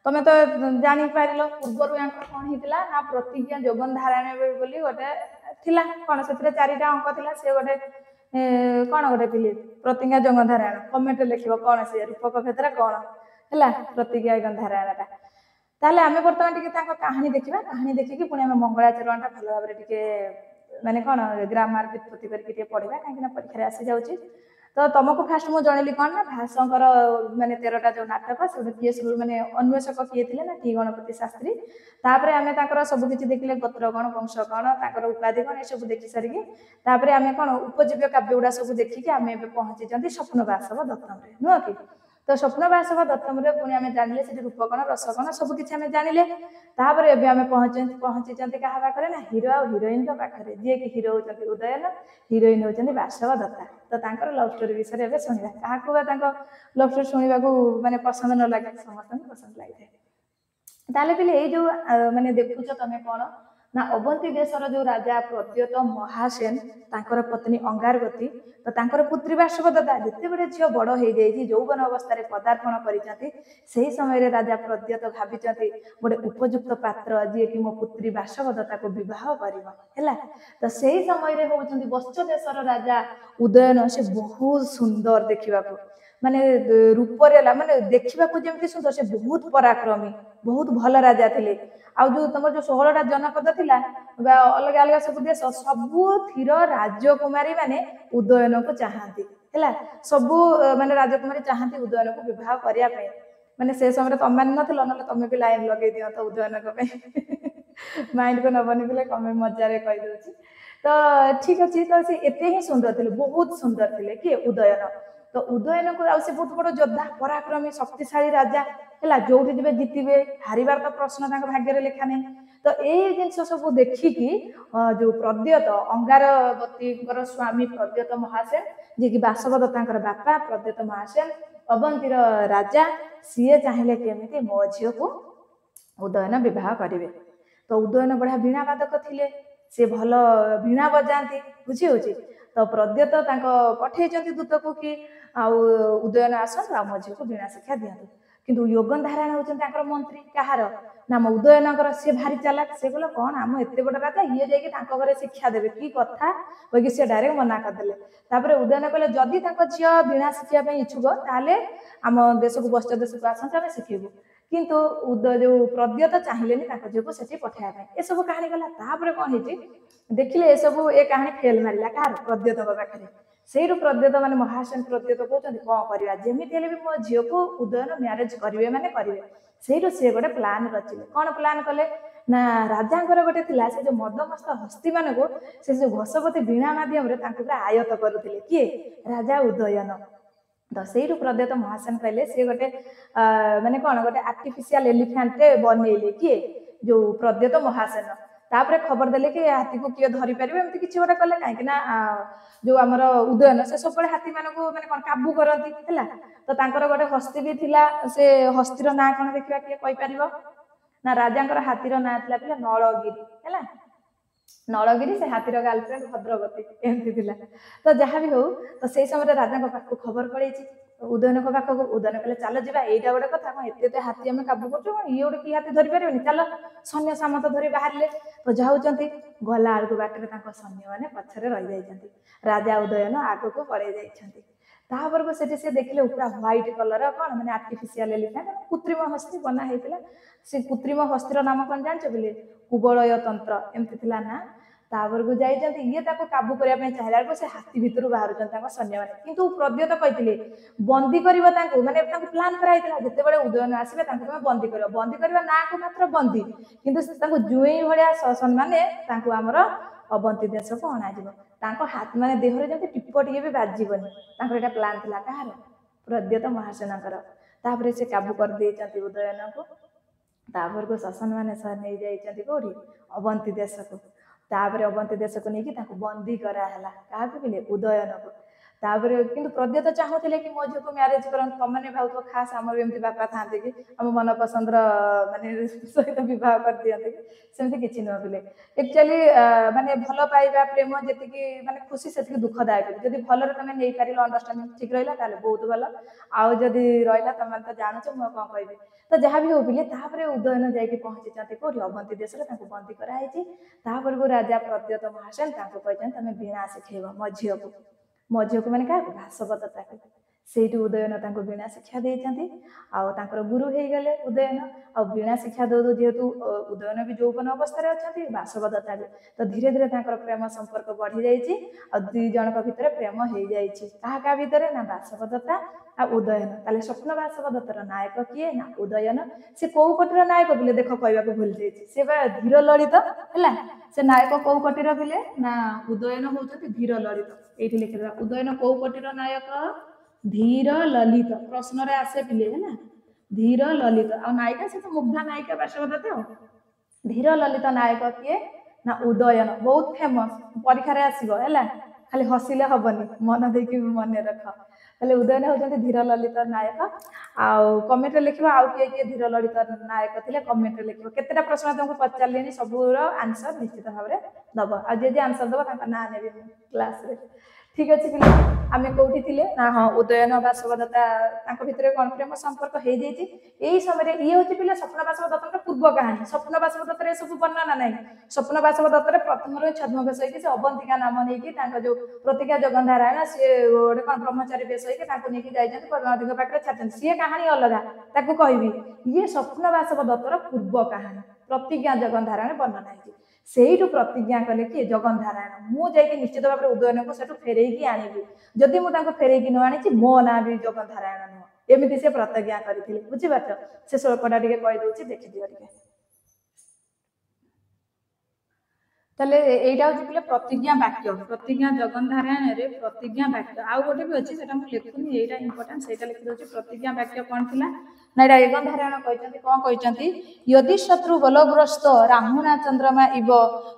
तमे तो जानि पारिलो पूर्वरु यांकर कोन हितिला ना प्रतिज्ञा योगंधारायण बोली गोटे थिला कोन सेतरे चारिटा अंक थिला से गोटे कोन गोटे पिले प्रतिज्ञा योगंधारायण कमेंट लिखिबो कोन से रूपक क्षेत्र कोन हैला प्रतिज्ञा योगंधारायणटा ताले आमे वर्तमान टिके तांको कहानी देखिबा कहानी देखिकी पुणी आमे मंगलाचरणटा भलो भाबरे टिके माने कोन ग्रामर व्युत्पत्ति करके टिके पढिबा काहेकि परीक्षा रे आसी जाउची तो तुमको फास्ट मु जणेली कोन ना भाषांकर माने 13टा जो नाटक से किए सब माने अन्वेषक किए थिले ना टी गणपति शास्त्री तापरे आमे ताकर सब किछि देखिले गोत्रगण वंशगण ताकर उपाधिगण ए सब देखि सारिके तापरे आमे कोन उपजीव्य काव्य उडा सब देखिके आमे एबे पहुंची जंती स्वप्न बासवदत्तम रे नो कि तो स्वप्न बासवदत्तम रे पुणी आमे जानिले से रूपगण रसगण सब किछि आमे जानिले तापरे एबे आमे पहुंची जंती कहा पाखरे ना हीरो आ हीरोइन का पाखरे जे कि हीरो होचंती उदयन हीरोइन होचंती बासवदत्ता तो तांकर लव स्टोरी विषय रे सुनिबा काहाकू बा तांको लव स्टोरी सुनिबा को माने पसंद न लागे समस्त पसंद लागे ताले पिले ए जो माने देखुछ तमे कोन ना अवंती देशर जो राजा प्रद्योत महासेन तांकर पत्नी अंगारवती तो तांकर पुत्री बासवदत्ता जते बडे झियो बड़ हे जाई यौवन अवस्था रे पदार्पण करिसथि सेही समय रे राजा प्रद्योत भाबिचथि बडे उपयुक्त पात्र जे कि मो पुत्री बासवदत्ता को विवाह करिवो हैला तो सेही समय रे होचंती बच्च देशर राजा उदयन से बहुत सुंदर देखिबा को ମାନେ ରୂପରେ ମାନେ ଦେଖିବାକୁ ଯେମିତି ସୁନ୍ଦର, ସେ ବହୁତ ପରାକ୍ରମୀ, ବହୁତ ଭଲ ରାଜା ଥିଲେ। ଆଉ ଯୋଉ ତମର ଯୋଉ 16ଟା ଜନପଦ ଥିଲା ବା ଅଲଗା ଅଲଗା ସବୁ ଦେଶ, ସବୁଥିର ରାଜକୁମାରୀ ମାନେ ଉଦୟନକୁ ଚାହାନ୍ତି ହେଲା। ସବୁ ମାନେ ରାଜକୁମାରୀ ଚାହାନ୍ତି ଉଦୟନକୁ ବିବାହ କରିବା ପାଇଁ। ମାନେ ସେ ସମୟରେ ତମେ ନଥିଲ, ନହେଲେ ତମେ ବି ଲାଇନ ଲଗେଇ ଦିଅନ୍ତ ଉଦୟନଙ୍କ ପାଇଁ। ମାଇଣ୍ଡକୁ ନବନି ବୋଲେ କମେ ମଜାରେ କହିଦଉଛି। ତ ଠିକ ଅଛି, ତ ସେ ଏତେ ହିଁ ସୁନ୍ଦର ଥିଲେ, ବହୁତ ସୁନ୍ଦର ଥିଲେ କିଏ ଉଦୟନ। ତ ଉଦୟନକୁ, ଆଉ ସେ ବହୁତ ବଡ ଯୋଦ୍ଧା, ପରାକ୍ରମୀ, ଶକ୍ତିଶାଳୀ ରାଜା ହେଲା। ଯୋଉଠି ଯିବେ ଜିତିବେ, ହାରିବାର ତ ପ୍ରଶ୍ନ ତାଙ୍କ ଭାଗ୍ୟରେ ଲେଖା ନାହିଁ। ତ ଏଇ ଜିନିଷ ସବୁ ଦେଖିକି ଯୋଉ ପ୍ରଦ୍ୟତ, ଅଙ୍ଗାରବତୀଙ୍କର ସ୍ୱାମୀ ପ୍ରଦ୍ୟତ ମହାସେନ, ଯିଏକି ବାସବଦତ୍ତାଙ୍କର ବାପା ପ୍ରଦ୍ୟତ ମହାସେନ, ଅବନ୍ତୀର ରାଜା, ସିଏ ଚାହିଁଲେ କେମିତି ମୋ ଝିଅକୁ ଉଦୟନ ବିବାହ କରିବେ। ତ ଉଦୟନ ବଢିଆ ବୀଣା ବାଦକ ଥିଲେ, ସେ ଭଲ ବୀଣା ବଜାନ୍ତି, ବୁଝି ହଉଛି। ତ ପ୍ରଦ୍ୟତ ତାଙ୍କ ପଠେଇଛନ୍ତି ଦୂତକୁ କି ଆଉ ଉଦୟନ ଆସନ୍ତୁ, ଆଉ ମୋ ଝିଅକୁ ବୀଣା ଶିକ୍ଷା ଦିଅନ୍ତୁ। କିନ୍ତୁ ୟୋଗନ ଧାରଣ ହଉଛନ୍ତି ତାଙ୍କର ମନ୍ତ୍ରୀ, କାହାର ନା ଉଦୟନଙ୍କର। ସେ ଭାରି ଚାଲାକ, ସେ କହିଲେ କଣ ଆମ ଏତେ ବଡ ରାଜା, ଇଏ ଯାଇକି ତାଙ୍କ ଘରେ ଶିକ୍ଷା ଦେବେ, କି କଥା କହିକି ସେ ଡାଇରେକ୍ଟ ମନା କରିଦେଲେ। ତାପରେ ଉଦୟନ କହିଲେ ଯଦି ତାଙ୍କ ଝିଅ ବୀଣା ଶିଖିବା ପାଇଁ ଇଚ୍ଛୁକ, ତାହେଲେ ଆମ ଦେଶକୁ, ବସ୍ତ ଦେଶକୁ ଆସନ୍ତୁ, ଆମେ ଶିଖେଇବୁ। କିନ୍ତୁ ଯୋଉ ପ୍ରଦ୍ୟତ ଚାହିଁଲେନି ତାଙ୍କ ଝିଅକୁ ସେଠି ପଠେଇବା ପାଇଁ। ଏସବୁ କାହାଣୀ ଗଲା। ତାପରେ କଣ ହେଇଛି, ଦେଖିଲେ ଏସବୁ ଏ କାହାଣୀ ଫେଲ ମାରିଲା କାହାର, ପ୍ରଦ୍ୟତଙ୍କ ପାଖରେ। ସେଇଠୁ ପ୍ରଦ୍ୟତ ମାନେ ମହାସେନ ପ୍ରଦ୍ୟତ କହୁଛନ୍ତି କଣ କରିବା, ଯେମିତି ହେଲେ ବି ମୋ ଝିଅକୁ ଉଦୟନ ମ୍ୟାରେଜ କରିବେ ମାନେ କରିବେ। ସେଇଠୁ ସେ ଗୋଟେ ପ୍ଲାନ ରଚିଲେ। କଣ ପ୍ଲାନ କଲେ ନା, ରାଜାଙ୍କର ଗୋଟେ ଥିଲା, ସେ ଯୋଉ ମଦମସ୍ତ ହସ୍ତି ମାନଙ୍କୁ ସେ ଯୋଉ ଘସପତି ବୀଣା ମାଧ୍ୟମରେ ତାଙ୍କୁ ପୁରା ଆୟତ କରୁଥିଲେ, କିଏ, ରାଜା ଉଦୟନ। ତ ସେଇଠୁ ପ୍ରଦ୍ୟତ ମହାସେନ କହିଲେ, ସିଏ ଗୋଟେ ମାନେ କଣ ଗୋଟେ ଆର୍ଟିଫିସିଆଲ ଏଲିଫାଣ୍ଟ ବନେଇଲେ, କିଏ, ଯୋଉ ପ୍ରଦ୍ୟତ ମହାସେନ। ତାପରେ ଖବର ଦେଲେ କି ହାତୀକୁ କିଏ ଧରି ପାରିବ, ଏମିତି କିଛି ଗୋଟେ କଲେ। କାହିଁକି ନା ଯୋଉ ଆମର ଉଦୟନ, ସେ ସବୁବେଳେ ହାତୀ ମାନଙ୍କୁ ମାନେ କଣ କାବୁ କରନ୍ତି ହେଲା। ତ ତାଙ୍କର ଗୋଟେ ହସ୍ତି ବି ଥିଲା, ସେ ହସ୍ତିର ନାଁ କଣ ଦେଖିବା, କିଏ କହିପାରିବ? ନା ରାଜାଙ୍କର ହାତୀର ନାଁ ଥିଲା ପିଲା ନଳଗିରି ହେଲା। ନଳଗିରି, ସେ ହାତୀର ଗାର୍ଲଫ୍ରେଣ୍ଡ ଭଦ୍ରବତୀ, ଏମିତି ଥିଲା। ତ ଯାହା ବି ହଉ, ତ ସେଇ ସମୟରେ ରାଜାଙ୍କ ପାଖକୁ ଖବର ପଳେଇଛି ଉଦୟନଙ୍କ ପାଖକୁ। ଉଦୟନ କହିଲେ ଚାଲ ଯିବା, ଏଇଟା ଗୋଟେ କଥା, କଣ ଏତେ ଏତେ ହାତୀ ଆମେ କାବୁ କରୁଛୁ, ଇଏ ଗୋଟେ କି ହାତୀ ଧରି ପାରିବନି, ଚାଲ। ସୈନ୍ୟ ସାମନ୍ତ ଧରି ବାହାରିଲେ। ତ ଯାଉଛନ୍ତି, ଗଲା ବେଳକୁ ବାଟରେ ତାଙ୍କ ସୈନ୍ୟମାନେ ପଛରେ ରହିଯାଇଛନ୍ତି, ରାଜା ଉଦୟନ ଆଗକୁ ପଳେଇ ଯାଇଛନ୍ତି। ତାପରକୁ ସେଠି ସେ ଦେଖିଲେ ପୁରା ହ୍ୱାଇଟ୍ କଲର, କଣ ମାନେ ଆର୍ଟିଫିସିଆଲ ଏଲିଫାଣ୍ଟ, କୃତ୍ରିମ ହସ୍ତି ବନା ହେଇଥିଲା। ସେ କୃତ୍ରିମ ହସ୍ତିର ନାମ କଣ ଜାଣିଛ ବୋଲି, କୁବଳୟ ତନ୍ତ୍ର, ଏମିତି ଥିଲା ନା। ତାପରକୁ ଯାଇଛନ୍ତି, ଇଏ ତାକୁ କାବୁ କରିବା ପାଇଁ ଚାହିଁଲା ବେଳକୁ ସେ ହାତୀ ଭିତରୁ ବାହାରୁଛନ୍ତି ତାଙ୍କ ସୈନ୍ୟମାନେ। କିନ୍ତୁ ପ୍ରଦ୍ୟତ କହିଥିଲେ ବନ୍ଦୀ କରିବ ତାଙ୍କୁ, ମାନେ ତାଙ୍କୁ ପ୍ଲାନ କରାଯାଇଥିଲା, ଯେତେବେଳେ ଉଦୟନ ଆସିବେ ତାଙ୍କୁ ତମେ ବନ୍ଦୀ କରିବ। ବନ୍ଦୀ କରିବା ନାଁକୁ ମାତ୍ର ବନ୍ଦୀ, କିନ୍ତୁ ତାଙ୍କୁ ଜୁଇଁ ଭଳିଆ ସମ୍ମାନେ ତାଙ୍କୁ ଆମର ଅବନ୍ତୀ ଦେଶକୁ ଅଣାଯିବ। ତାଙ୍କ ହାତ ମାନେ ଦେହରେ ଯେମିତି ଟିପ ଟିକେ ବି ବାଜିବନି, ତାଙ୍କର ଏଇଟା ପ୍ଲାନ ଥିଲା। କାହାର, ପ୍ରଦ୍ୟତ ମହାସେନଙ୍କର। ତାପରେ ସେ କାବୁ କରିଦେଇଛନ୍ତି ଉଦୟନକୁ। ତାପରକୁ ଶାସନ ମାନେ ନେଇଯାଇଛନ୍ତି କୋଉଠି, ଅବନ୍ତୀ ଦେଶକୁ। ତାପରେ ଅବନ୍ତୀ ଦେଶକୁ ନେଇକି ତାଙ୍କୁ ବନ୍ଦୀ କରାହେଲା, କାହାକୁ କହିଲେ, ଉଦୟନକୁ। ତାପରେ କିନ୍ତୁ ପ୍ରଦ୍ୟତ ଚାହୁଁଥିଲେ କି ମୋ ଝିଅକୁ ମ୍ୟାରେଜ କରନ୍ତୁ। ତମମାନେ ଭାବୁଥିବ ଖାସ ଆମର ବି ଏମିତି ବାପା ଥାଆନ୍ତି କି ଆମ ମନ ପସନ୍ଦର ମାନେ ସହିତ ବିବାହ କରିଦିଅନ୍ତି, ସେମିତି କିଛି ନୁହଁ ପିଲେ। ଆକ୍ଚୁଆଲି ମାନେ ଭଲ ପାଇବା ପ୍ରେମ ଯେତିକି ମାନେ ଖୁସି, ସେତିକି ଦୁଃଖଦାୟକ। ଯଦି ଭଲରେ ତମେ ନେଇପାରିଲ, ଅଣ୍ଡରଷ୍ଟାଣ୍ଡିଂ ଠିକ ରହିଲା, ତାହେଲେ ବହୁତ ଭଲ। ଆଉ ଯଦି ରହିଲା, ତମେ ତ ଜାଣୁଛ, ମୁଁ କଣ କହିବି। ତ ଯାହା ବି ହଉ ପିଲେ, ତାପରେ ଉଦୟନ ଯାଇକି ପହଞ୍ଚିଛନ୍ତି କୋଉଠି, ଅବନ୍ତୀ ଦେଶରେ। ତାଙ୍କୁ ବନ୍ଦୀ କରାହେଇଛି। ତାପରକୁ ରାଜା ପ୍ରଦ୍ୟତ ମହାସେନ ତାଙ୍କୁ କହିଛନ୍ତି ତମେ ବୀଣା ଶିଖେଇବ ମୋ ଝିଅକୁ। ମୋ ଝିଅକୁ ମାନେ କାହାକୁ, ବାସବଦତ୍ତାକୁ। ସେଇଠୁ ଉଦୟନ ତାଙ୍କୁ ବୀଣା ଶିକ୍ଷା ଦେଇଛନ୍ତି, ଆଉ ତାଙ୍କର ଗୁରୁ ହେଇଗଲେ ଉଦୟନ। ଆଉ ବୀଣା ଶିକ୍ଷା ଦଉ ଯେହେତୁ ଉଦୟନ ବି ଯୌବନ ଅବସ୍ଥାରେ ଅଛନ୍ତି, ବାସବଦତ୍ତା ବି। ତ ଧୀରେ ଧୀରେ ତାଙ୍କର ପ୍ରେମ ସମ୍ପର୍କ ବଢି ଯାଇଛି, ଆଉ ଦୁଇ ଜଣଙ୍କ ଭିତରେ ପ୍ରେମ ହେଇଯାଇଛି। କାହା କାହା ଭିତରେ, ନା ବାସବଦତ୍ତା ଆଉ ଉଦୟନ। ତାହେଲେ ସ୍ୱପ୍ନ ବାସବଦତ୍ତାର ନାୟକ କିଏ, ନା ଉଦୟନ। ସେ କୋଉ କୋଟିର ନାୟକ ପିଲେ, ଦେଖ କହିବାକୁ ଭୁଲି ଯାଇଛି, ସେ ବା ଧୀର ଲଳିତ ହେଲା। ସେ ନାୟକ କୋଉ କୋଟିର ପିଲେ, ନା ଉଦୟନ ହଉଛନ୍ତି ଧୀର ଲଳିତ। ଏଇଠି ଲେଖିଦେବା, ଉଦୟନ କୋଉ କୋଟିର ନାୟକ, ଧୀର ଲଳିତ। ପ୍ରଶ୍ନରେ ଆସେ ପିଲେ ହେଲା, ଧୀର ଲଳିତ। ଆଉ ନାୟିକା, ସେ ତ ମୁଗ୍ଧା ନାୟିକା ବାସବଦତ୍ତା। ଆଉ ଧୀର ଲଳିତ ନାୟକ କିଏ, ନା ଉଦୟନ। ବହୁତ ଫେମସ, ପରୀକ୍ଷାରେ ଆସିବ ହେଲା, ଖାଲି ହସିଲେ ହବନି, ମନ ଦେଇକି ମନେ ରଖ। ତାହେଲେ ଉଦୟନ ହଉଛନ୍ତି ଧୀର ଲଳିତ ନାୟକ। ଆଉ କମେଣ୍ଟରେ ଲେଖିବ ଆଉ କିଏ କିଏ ଧୀର ଲଳିତ ନାୟକ ଥିଲେ, କମେଣ୍ଟରେ ଲେଖିବ। କେତେଟା ପ୍ରଶ୍ନ ତମକୁ ପଚାରିଲେଣି, ସବୁର ଆନ୍ସର ନିଶ୍ଚିତ ଭାବରେ ଦବ। ଆଉ ଯିଏ ଯିଏ ଆନ୍ସର ଦବ ତାଙ୍କ ନାଁ ନେବି ମୁଁ କ୍ଲାସରେ। ठीक अच्छे पिला आम कौटी थे ना हाँ उदयन बासवदत्ता भितर कौन प्रेम संपर्क हो यही समय ये हूँ पिला स्वप्न बासवदत्तर पूर्व कहानी स्वप्न बासवदत्तर सब वर्णना ना स्वप्न बासवदत्तर प्रथम छद्म वेश हो अवंतिका नाम नहीं जो प्रतिज्ञा जगन्नारायण सी गोटे कौन ब्रह्मचारी वेश होकर पद्मावती पाखे छाड़ी सी कहानी अलग ताकू कहबी ये स्वप्न बासवदत्तर पूर्व कहानी प्रतिज्ञा जगन्नारायण वर्णना है ସେଇଠୁ ପ୍ରତିଜ୍ଞା କଲେ କି ଜଗନ୍ନାରାୟଣ ମୁଁ ଯାଇକି ନିଶ୍ଚିତ ଭାବରେ ଉଦୟନକୁ ସେଠୁ ଫେରେଇକି ଆଣିବି ଯଦି ମୁଁ ତାଙ୍କୁ ଫେରେଇକି ନ ଆଣିଛି ମୋ ନାଁ ବି ଜଗନ୍ନାରାୟଣ ନୁହଁ ଏମିତି ସେ ପ୍ରତିଜ୍ଞା କରିଥିଲେ ବୁଝିପାରୁଛ ସେ ଶ୍ଲୋକଟା ଟିକେ କହିଦଉଛି ଦେଖିଦିଅ ଟିକେ ତାହେଲେ ଏଇଟା ହଉଛି ପିଲା ପ୍ରତିଜ୍ଞା ବାକ୍ୟ ପ୍ରତିଜ୍ଞା ଜଗନ୍ନାରାୟଣରେ ପ୍ରତିଜ୍ଞା ବାକ୍ୟ ଆଉ ଗୋଟେ ବି ଅଛି ସେଟା ମୁଁ ଲେଖୁନି ଏଇଟା ଇମ୍ପୋର୍ଟାଣ୍ଟ ସେଇଟା ଲେଖିଦଉଛି ପ୍ରତିଜ୍ଞା ବାକ୍ୟ କଣ ଥିଲା ନା ଏଇଟା ଜଗନ୍ନାରାୟଣ କହିଛନ୍ତି କଣ କହିଛନ୍ତି यदि शत्रु बलग्रस्त राहुणा चंद्रमा इव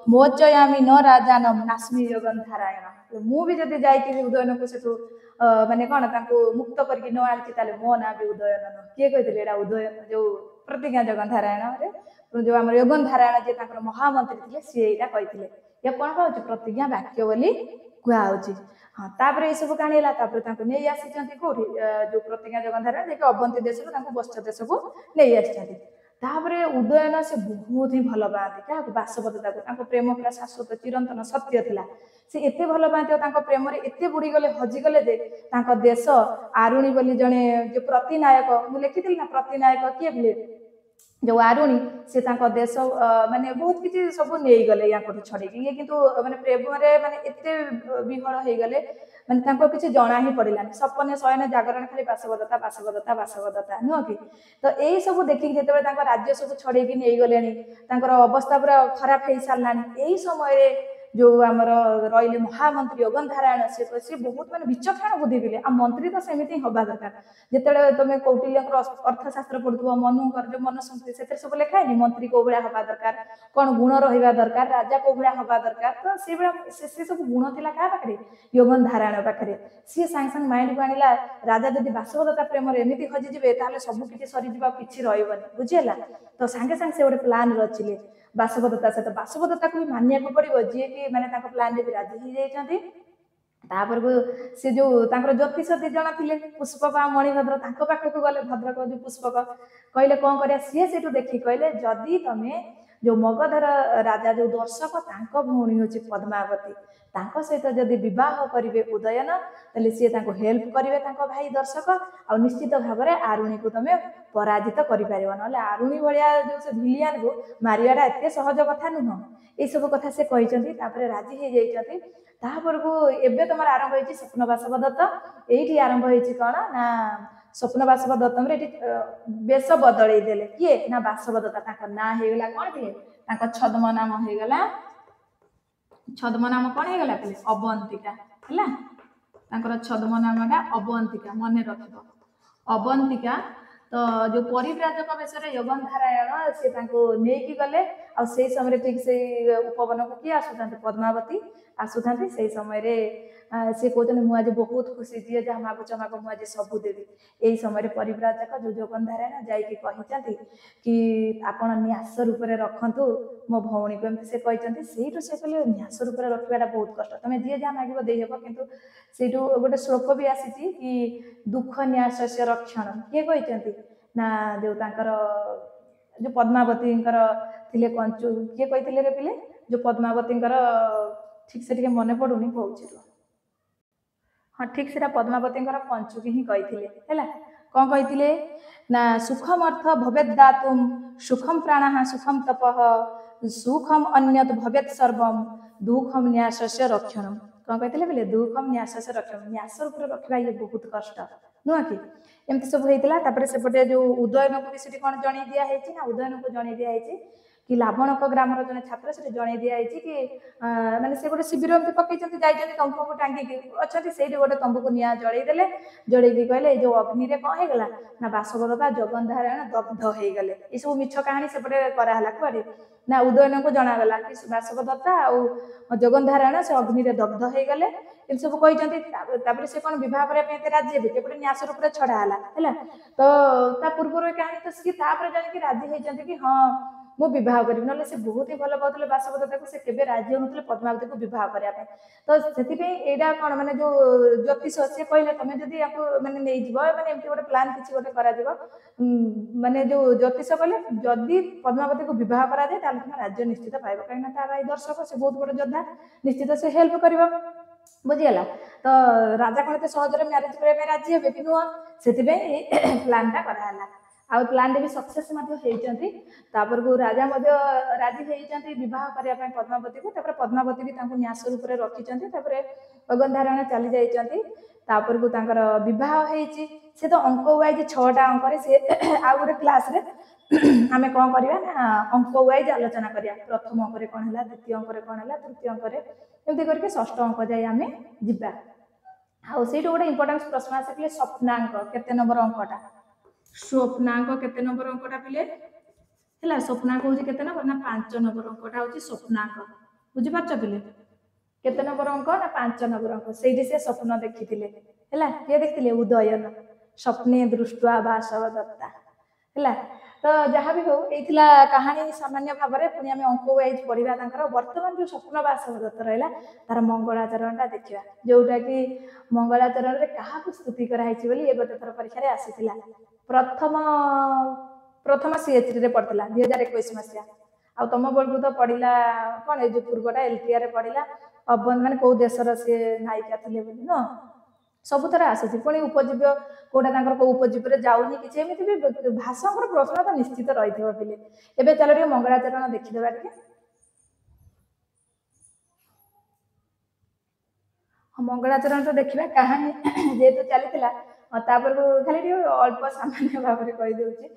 मोचयामी न राजानम नास्मि जगन्नारायण मु भी जदि जाइकि उदयन को सेठू माने कौन तांको मुक्त करके न आनछि ताले मो ना भी उदयन न किए कहथिले एडा उदयन जो प्रतिज्ञा जगन्नारायण रे जो आम जगन्नारायण जे तांकर महामंत्री थिले सी एटा कहथिले या कोन कहउछि प्रतिज्ञा वाक्य बोली कुआ होछि हाँ तापर ये सब कहानी है तापर तांको नहीं आसी कोठी जो प्रतिज्ञा जगन्नारायण जे अवंती देश तांको बस्त्र देश को नहीं आसी तापरे उदयन से बहुत ही भल पाती क्या बासवदत्ता प्रेम पूरा शाश्वत चिरंतन सत्य थिला से एते भल पाती प्रेम एते बुड़ी गले हजिगले जे देश आरुणी बोली जड़े जो प्रतिनायक मुझे लिखी ना प्रतिनायक किए बोले जो आरुणी से देश माने बहुत किसी सब नहीं गले या छड़े ये किंतु माने प्रेम माने एते विहल हो गले माने किसी जना ही पड़ानी सपने शयन जागरण खाली बासवदत्ता बासवदत्ता बासवदत्ता नुह कि तो यही सब देखिक जो राज्य सब छड़े नहीं गले अवस्था पूरा खराब हो सारा यही समय जो आमर रही महामंत्री जगन्नारायण सी बहुत माने विचक्षण बुद्धि थे आ मंत्री तो सेमती हवा दरकार जिते तुम कौटिल्य अर्थशास्त्र पढ़ुव मनुकर जो मनुस्मृति से सब लिखाए मंत्री कौ भाया हवा दरकार कौन गुण रहा दरकार राजा कौ भाया हवा दरकार तो से सब गुण थी क्या पाखे जगन्नारायण पाखे सी सांगे सांगे माइंड को आनिला राजा जदि बासवदत्ता प्रेम एमती हजिजे ताले सब किसी सरीजा कि रही बुझीला तो सांगे सांगे से गोटे प्लान रचिले बासवदत्ता सहित बासवदत्ता को भी मानिया पड़ो जी कि मैंने प्लान भी राजी हो जाती तापर को से जो ज्योतिष दी जन थे पुष्पक आ मणिभद्र पाखक गले भद्रक जो पुष्पक कहले कौन कर सी से देखिए कहले जदि तुम जो मगधर राजा जो दर्शक भौणी हूँ पद्मावती सहित जदि बह करेंगे उदयन तेल सी हेल्प करेंगे भाई दर्शक आ निश्चित भाव में आरुणी को तुम पराजित कर ना आरुणी भाया जो से भिलियन को मारियाटा एत सहज कथा नुह ये सब कथा से कहते राजी हो जाती तापर को एबे तुम आरंभ हो स्वप्न बासवदत्त ये आरंभ हो कौन ना स्वप्न बासवदत्तम बेश बदल देले किए ना बासवदत्ता ना होगा कौन थे छद्म नाम होगला छद्म नाम कौन होगला अवंतिका है छद्म नामटा अवंतिका मन रख अवंतिका तो जो परिव्राजक वेश जगन्नारायण से नहीं गले आ समय ठीक से उपवन को किए आसुता पद्मावती आसुता से समय सी कहते मुझे बहुत खुशी जी जहाँ मागुच माग मुझे सबू देवी यही समय परिव्राजक जो जगन्नारायण जाकि कि आपण न्यास रूप में रखु मो भौणी को एमती से कहते से कहले न्यास रूप में रखा बहुत कष्ट तुम जी जहाँ माग देहब कि से गोटे श्लोक भी आसी कि दुख न्यास से रक्षण किए कहते ना जो जो पद्मावती थे कंचु किए कहते रे पिले जो पद्मावती ठीक से टे मन पड़ूनी कौच हाँ ठीक से पद्मावती पंचुकी ही कही कौन कही ना सुखम अर्थ भवेद दातुम सुखम प्राण सुखम तपः सुखम अन्यत भवेद सर्वम दुखम न्यास से रक्षण कौन कहते बोले दुखम न्यास से रक्षण न्यास रूप रखा ये बहुत कष्ट नुह कि एमती सब होता सेपटे जो उदयन को भी कौन जन दिखाई ना उदयन को जन दिखाई कि लाभणक ग्राम जन छात्र से जन दिखाई कि माने से गोटे शिविर एमती पकई जाइए तंबू को टांगिकी अच्छा से गोटे तंबू को निआ जड़ेदे जड़ेकी कहले जो अग्नि में कौन होगा ना बासवदत्ता जगन्नारायण दग्ध हो गले ये सब मिछ कहानी सेपटे कराला कड़े ना उदयन को जनागला कि बासवदत्ता और जगन्नारायण से अग्नि में दग्ध हो गले इन सब कहते से कौन बह करते राजी हे एपटे न्यास रूप में छड़ा है तो पूर्व कहानी तो सी जान कि राजी होती कि हाँ ମୁଁ ବିବାହ କରିବି, ନହେଲେ ସେ ବହୁତ ହିଁ ଭଲ ପାଉଥିଲେ ବାସବଦତ୍ତାକୁ, ସେ କେବେ ରାଜି ହେଉନଥିଲେ ପଦ୍ମାବତୀକୁ ବିବାହ କରିବା ପାଇଁ। ତ ସେଥିପାଇଁ ଏଇଟା କ'ଣ ମାନେ ଯୋଉ ଜ୍ୟୋତିଷ ସେ କହିଲେ ତମେ ଯଦି ୟାକୁ ମାନେ ନେଇଯିବ, ମାନେ ଏମିତି ଗୋଟେ ପ୍ଲାନ୍ କିଛି ଗୋଟେ କରାଯିବ, ମାନେ ଯୋଉ ଜ୍ୟୋତିଷ କହିଲେ ଯଦି ପଦ୍ମାବତୀକୁ ବିବାହ କରାଯାଏ ତାହେଲେ ତମେ ରାଜ୍ୟ ନିଶ୍ଚିତ ପାଇବ, କାହିଁକିନା ତା ଭାଇ ଦର୍ଶକ, ସେ ବହୁତ ବଡ଼ ଯୋଦ୍ଧା, ନିଶ୍ଚିତ ସେ ହେଲ୍ପ କରିବ, ବୁଝିଗଲା। ତ ରାଜା କ'ଣ ଏତେ ସହଜରେ ମ୍ୟାରେଜ କରିବା ପାଇଁ ରାଜି ହେବେ କି ନୁହଁ, ସେଥିପାଇଁ ପ୍ଲାନ୍ଟା କରାହେଲା। ଆଉ ପ୍ଲାନ୍ଟି ବି ସକ୍ସେସ୍ ମଧ୍ୟ ହେଇଛନ୍ତି। ତାପରକୁ ରାଜା ମଧ୍ୟ ରାଜି ହେଇଛନ୍ତି ବିବାହ କରିବା ପାଇଁ ପଦ୍ମାବତୀକୁ। ତାପରେ ପଦ୍ମାବତୀ ବି ତାଙ୍କୁ ନ୍ୟାସ ରୂପରେ ରଖିଛନ୍ତି। ତାପରେ ଗଗନଧାରଣ ଚାଲି ଯାଇଛନ୍ତି। ତାପରକୁ ତାଙ୍କର ବିବାହ ହେଇଛି। ସେ ତ ଅଙ୍କ ୱାଇଜ 6ଟା ଅଙ୍କରେ ସେ ଆଉ ଗୋଟେ କ୍ଲାସରେ ଆମେ କ'ଣ କରିବା ନା ଅଙ୍କ ୱାଇଜ ଆଲୋଚନା କରିବା। ପ୍ରଥମ ଅଙ୍କରେ କ'ଣ ହେଲା, ଦ୍ୱିତୀୟ ଅଙ୍କରେ କ'ଣ ହେଲା, ତୃତୀୟ ଅଙ୍କରେ, ଏମିତି କରିକି ଷଷ୍ଠ ଅଙ୍କ ଯାଇ ଆମେ ଯିବା। ଆଉ ସେଇଠୁ ଗୋଟେ ଇମ୍ପୋର୍ଟାନ୍ସ ପ୍ରଶ୍ନ ଆସେ ପିଲେ, ସ୍ୱପ୍ନାଙ୍କ କେତେ ନମ୍ବର ଅଙ୍କଟା? ସ୍ୱପ୍ନାଙ୍କ କେତେ ନମ୍ବର ଅଙ୍କଟା ପିଲେ ହେଲା? ସ୍ୱପ୍ନାଙ୍କ ହଉଛି କେତେ ନମ୍ବର ନା 5 ନମ୍ବର ଅଙ୍କଟା ହଉଛି ସ୍ୱପ୍ନାଙ୍କ। ବୁଝିପାରୁଛ ପିଲେ? କେତେ ନମ୍ବର ଅଙ୍କ ନା 5 ନମ୍ବର ଅଙ୍କ। ସେଇଠି ସେ ସ୍ୱପ୍ନ ଦେଖିଥିଲେ ହେଲା। କିଏ ଦେଖିଥିଲେ? ଉଦୟନ। ସ୍ୱପ୍ନେ ଦୃଷ୍ଟ୍ୱା ବାସବଦତ୍ତା ହେଲା। ତ ଯାହା ବି ହଉ, ଏଇଥିଲା କାହାଣୀ ସାମାନ୍ୟ ଭାବରେ। ପୁଣି ଆମେ ଅଙ୍କ ୱାଇଜ ପଢିବା ତାଙ୍କର। ବର୍ତ୍ତମାନ ଯୋଉ ସ୍ୱପ୍ନ ବାସବଦତ୍ତ ରହିଲା ତାର ମଙ୍ଗଳାଚରଣଟା ଦେଖିବା, ଯୋଉଟା କି ମଙ୍ଗଳାଚରଣରେ କାହାକୁ ସ୍ତୁତି କରାହେଇଛି ବୋଲି ଏ ଗୋଟେ ଥର ପରୀକ୍ଷାରେ ଆସିଥିଲା। ପ୍ରଥମ CH3ରେ ପଡିଥିଲା 2021 ମସିହା। ଆଉ ତମ ବେଳକୁ ତ ପଡିଲା କ'ଣ, ଏଇ ଯୋଉ ପୂର୍ବଟା LTRରେ ପଡିଲା ମାନେ କୋଉ ଦେଶର ସେ ନାୟିକା ଥିଲେ ବୋଲି ନୁହଁ। ସବୁଥର ଆସୁଛି। ପୁଣି ଉପଜୀବ୍ୟ କୋଉଟା ତାଙ୍କର କୋଉ ଉପଜୀବ୍ୟରେ ଯାଉନି କିଛି, ଏମିତି ବି ଭାଷାଙ୍କର ପ୍ରଶ୍ନ ତ ନିଶ୍ଚିତ ରହିଥିବ ପିଲେ। ଏବେ ଚାଲ ଟିକେ ମଙ୍ଗଳାଚରଣ ଦେଖିଦେବା ଟିକେ। ମଙ୍ଗଳାଚରଣ ତ ଦେଖିବା, କାହାଣୀ ଯେହେତୁ ଚାଲିଥିଲା ତାପରକୁ ଖାଲି ଟିକେ ଅଳ୍ପ ସାମାନ୍ୟ ଭାବରେ କହିଦେଉଛି।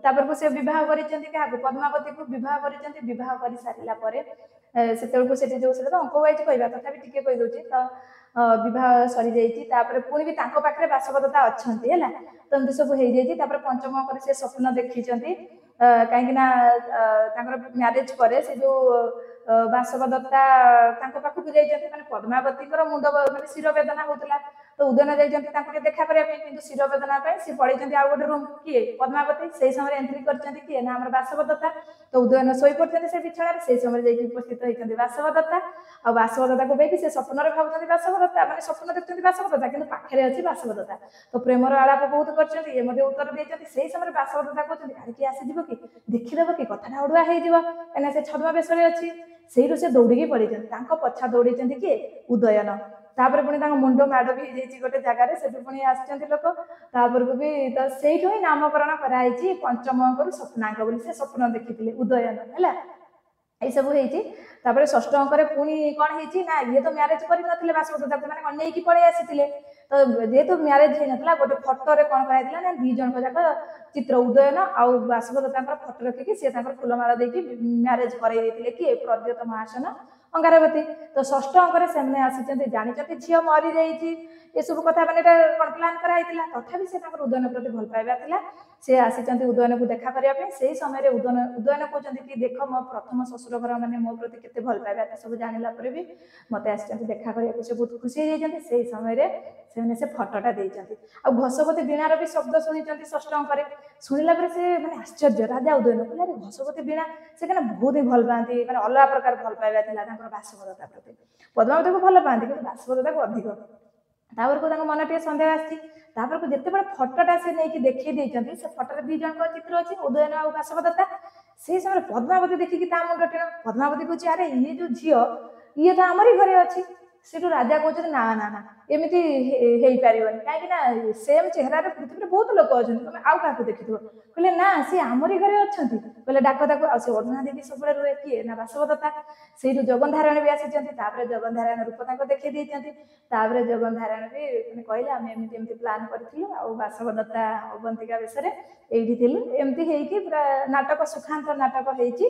ତାପରକୁ ସେ ବିବାହ କରିଛନ୍ତି କାହାକୁ? ପଦ୍ମାବତୀକୁ ବିବାହ କରିଛନ୍ତି। ବିବାହ କରିସାରିଲା ପରେ ସେତେବେଳକୁ ସେଠି ଯୋଉ, ସେଟା ତ ଅଙ୍କ ୱାଇଜ କହିବା, ତଥାପି ଟିକେ କହିଦେଉଛି। ତ ବିବାହ ସରିଯାଇଛି। ତାପରେ ପୁଣି ବି ତାଙ୍କ ପାଖରେ ବାସବଦତ୍ତା ଅଛନ୍ତି ହେଲା। ତ ଏମିତି ସବୁ ହେଇଯାଇଛି। ତାପରେ ପଞ୍ଚମ ଅଙ୍କରେ ସେ ସ୍ୱପ୍ନ ଦେଖିଛନ୍ତି। କାହିଁକି ନା ତାଙ୍କର ମ୍ୟାରେଜ ପରେ ସେ ଯୋଉ ବାସବଦତ୍ତା ତାଙ୍କ ପାଖକୁ ଯାଇଛନ୍ତି, ମାନେ ପଦ୍ମାବତୀଙ୍କର ମୁଣ୍ଡ ମାନେ ଶିର ବେଦନା ହଉଥିଲା, ତ ଉଦୟନ ଯାଇଛନ୍ତି ତାଙ୍କୁ ଟିକେ ଦେଖା କରିବା ପାଇଁ। କିନ୍ତୁ ଶିର ବେଦନା ପାଇଁ ସେ ପଳେଇଛନ୍ତି ଆଉ ଗୋଟେ ରୁମ୍। କିଏ? ପଦ୍ମାବତୀ। ସେଇ ସମୟରେ ଏଣ୍ଟ୍ରି କରିଛନ୍ତି କିଏ ନା ଆମର ବାସବଦତ୍ତା। ତ ଉଦୟନ ଶୋଇପଡିଛନ୍ତି ସେ ବିଛଣାରେ, ସେଇ ସମୟରେ ଯାଇକି ଉପସ୍ଥିତ ହେଇଛନ୍ତି ବାସବଦତ୍ତା। ଆଉ ବାସବଦତ୍ତାକୁ ଦେଇକି ସେ ସ୍ୱପ୍ନରେ ଭାବୁଛନ୍ତି ବାସବଦତ୍ତା, ମାନେ ସ୍ୱପ୍ନ ଦେଖୁଛନ୍ତି ବାସବଦତ୍ତା, କିନ୍ତୁ ପାଖରେ ଅଛି ବାସବଦତ୍ତା। ତ ପ୍ରେମର ଆଳାପ ବହୁତ କରିଛନ୍ତି, ଏ ମଧ୍ୟ ଉତ୍ତର ଦେଇଛନ୍ତି। ସେଇ ସମୟରେ ବାସବଦତ୍ତା କହୁଛନ୍ତି ଆରେ କିଏ ଆସିଯିବ କି, ଦେଖିଦେବ କି, କଥାଟା ଅଡୁଆ ହେଇଯିବ, କାହିଁକିନା ସେ ଛଦ୍ମ ବେଶରେ ଅଛି। ସେଇଠୁ ସେ ଦୌଡ଼ିକି ପଳେଇଛନ୍ତି। ତାଙ୍କ ପଛା ଦୌଡ଼ିଛନ୍ତି କିଏ? ଉଦୟନ। ତାପରେ ପୁଣି ତାଙ୍କ ମୁଣ୍ଡ ମାଡ଼ ବି ହେଇଯାଇଛି ଗୋଟେ ଜାଗାରେ, ସେଠୁ ପୁଣି ଆସିଛନ୍ତି ଲୋକ। ତାପରକୁ ବି ତ ସେଇଠୁ ହିଁ ନାମକରଣ କରାହେଇଛି ପଞ୍ଚମ ଅଙ୍କରୁ ସ୍ୱପ୍ନାଙ୍କ ବୋଲି। ସେ ସ୍ୱପ୍ନ ଦେଖିଥିଲେ ଉଦୟନ ହେଲା। ଏଇସବୁ ହେଇଛି। ତାପରେ ଷଷ୍ଠ ଅଙ୍କରେ ପୁଣି କ'ଣ ହେଇଛି ନା, ଇଏ ତ ମ୍ୟାରେଜ କରିନଥିଲେ ବାସବଦତ୍ତାକୁ, ମାନେ ଅନେଇକି ପଳେଇ ଆସିଥିଲେ। ତ ଯେହେତୁ ମ୍ୟାରେଜ ହେଇନଥିଲା, ଗୋଟେ ଫଟୋରେ କ'ଣ କରାଯାଇଥିଲା ନା, 2 ଜଣଙ୍କ ଯାକ ଚିତ୍ର, ଉଦୟନ ଆଉ ବାସବଦତ୍ତାଙ୍କର ଫଟୋ ରଖିକି ସେ ତାଙ୍କର ଫୁଲମାଳ ଦେଇକି ମ୍ୟାରେଜ କରେଇ ଦେଇଥିଲେ। କିଏ? ପ୍ରଦ୍ୟୋତ ମହାସନ ଅଙ୍ଗାରବତୀ। ତ ଷଷ୍ଠ ଅଙ୍କରେ ସେମାନେ ଆସିଛନ୍ତି, ଜାଣିଛନ୍ତି ଝିଅ ମରିଯାଇଛି, ଏସବୁ କଥା, ମାନେ ଏଟା କ'ଣ ପ୍ଲାନ୍ କରାହେଇଥିଲା। ତଥାପି ସେ ତାଙ୍କର ଉଦୟନ ପ୍ରତି ଭଲ ପାଇବା ଥିଲା। ସେ ଆସିଛନ୍ତି ଉଦୟନକୁ ଦେଖା କରିବା ପାଇଁ। ସେଇ ସମୟରେ ଉଦୟନ କହୁଛନ୍ତି କି ଦେଖ, ମୋ ପ୍ରଥମ ଶ୍ୱଶୁର ଘର ମାନେ ମୋ ପ୍ରତି କେତେ ଭଲ ପାଇବା, ଏତେ ସବୁ ଜାଣିଲା ପରେ ବି ମତେ ଆସିଛନ୍ତି ଦେଖା କରିବାକୁ। ସେ ବହୁତ ଖୁସି ହେଇଯାଇଛନ୍ତି। ସେଇ ସମୟରେ ସେମାନେ ସେ ଫଟୋଟା ଦେଇଛନ୍ତି। ଆଉ ଘସବତୀ ବୀଣାର ବି ଶବ୍ଦ ଶୁଣିଛନ୍ତି ଷଷ୍ଠ ଅଙ୍କରେ। ଶୁଣିଲା ପରେ ସେ ମାନେ ଆଶ୍ଚର୍ଯ୍ୟ, ରାଜା ଉଦୟନ କହିଲେ ଆରେ ଘସବତୀ ବୀଣା, ସେ କାରଣ ବହୁତ ହିଁ ଭଲ ପାଆନ୍ତି, ମାନେ ଅଲଗା ପ୍ରକାର ଭଲ ପାଇବା ଥିଲା ତାଙ୍କର ବାସବଦତ୍ତା ପ୍ରତି। ପଦ୍ମାବତୀକୁ ଭଲ ପାଆନ୍ତି କିନ୍ତୁ ବାସବଦତ୍ତାକୁ ଅଧିକ। ତାପରକୁ ତାଙ୍କ ମନ ଟିକେ ସନ୍ଦେହ ଆସିଛି। ତାପରକୁ ଯେତେବେଳେ ଫଟୋଟା ସେ ନେଇକି ଦେଖେଇ ଦେଇଛନ୍ତି, ସେ ଫଟୋରେ 2 ଜଣଙ୍କ ଚିତ୍ର ଅଛି, ଉଦୟନ ଆଉ ବାସବଦତ୍ତା। ସେଇ ସମୟରେ ପଦ୍ମାବତୀ ଦେଖିକି ତା ମୁଣ୍ଡ ଟିଣ। ପଦ୍ମାବତୀ କହୁଛି ଆରେ ଇଏ ଯୋଉ ଝିଅ, ଇଏ ତ ଆମରି ଘରେ ଅଛି। ସେଠୁ ରାଜା କହୁଛନ୍ତି ନା ନା ନା, ଏମିତି ହେଇପାରିବନି, କାହିଁକି ନା ସେମ୍ ଚେହେରାରେ ପୃଥିବୀରେ ବହୁତ ଲୋକ ଅଛନ୍ତି, ତମେ ଆଉ କାହାକୁ ଦେଖିଥିବ। କହିଲେ ନା, ସେ ଆମରି ଘରେ ଅଛନ୍ତି। କହିଲେ ଡାକ ତାକୁ। ଆଉ ସେ ଓଢ଼ଣା ଦେଇକି ସବୁବେଳେ ରୁହେ, କିଏ ନା ବାସବଦତ୍ତା। ସେଇଠୁ ଜଗନ୍ଧାରଣ ବି ଆସିଛନ୍ତି। ତାପରେ ଜଗନ୍ଧାରଣ ରୂପ ତାଙ୍କୁ ଦେଖେଇ ଦେଇଛନ୍ତି। ତାପରେ ଜଗନ୍ଧାରଣ ବି ମାନେ କହିଲେ ଆମେ ଏମିତି ଏମିତି ପ୍ଲାନ୍ କରିଥିଲୁ, ଆଉ ବାସବଦତ୍ତା ଅବନ୍ତିକା ବେଶରେ ଏଇଠି ଥିଲୁ। ଏମିତି ହେଇକି ପୁରା ନାଟକ, ସୁଖାନ୍ତ ନାଟକ ହେଇଛି।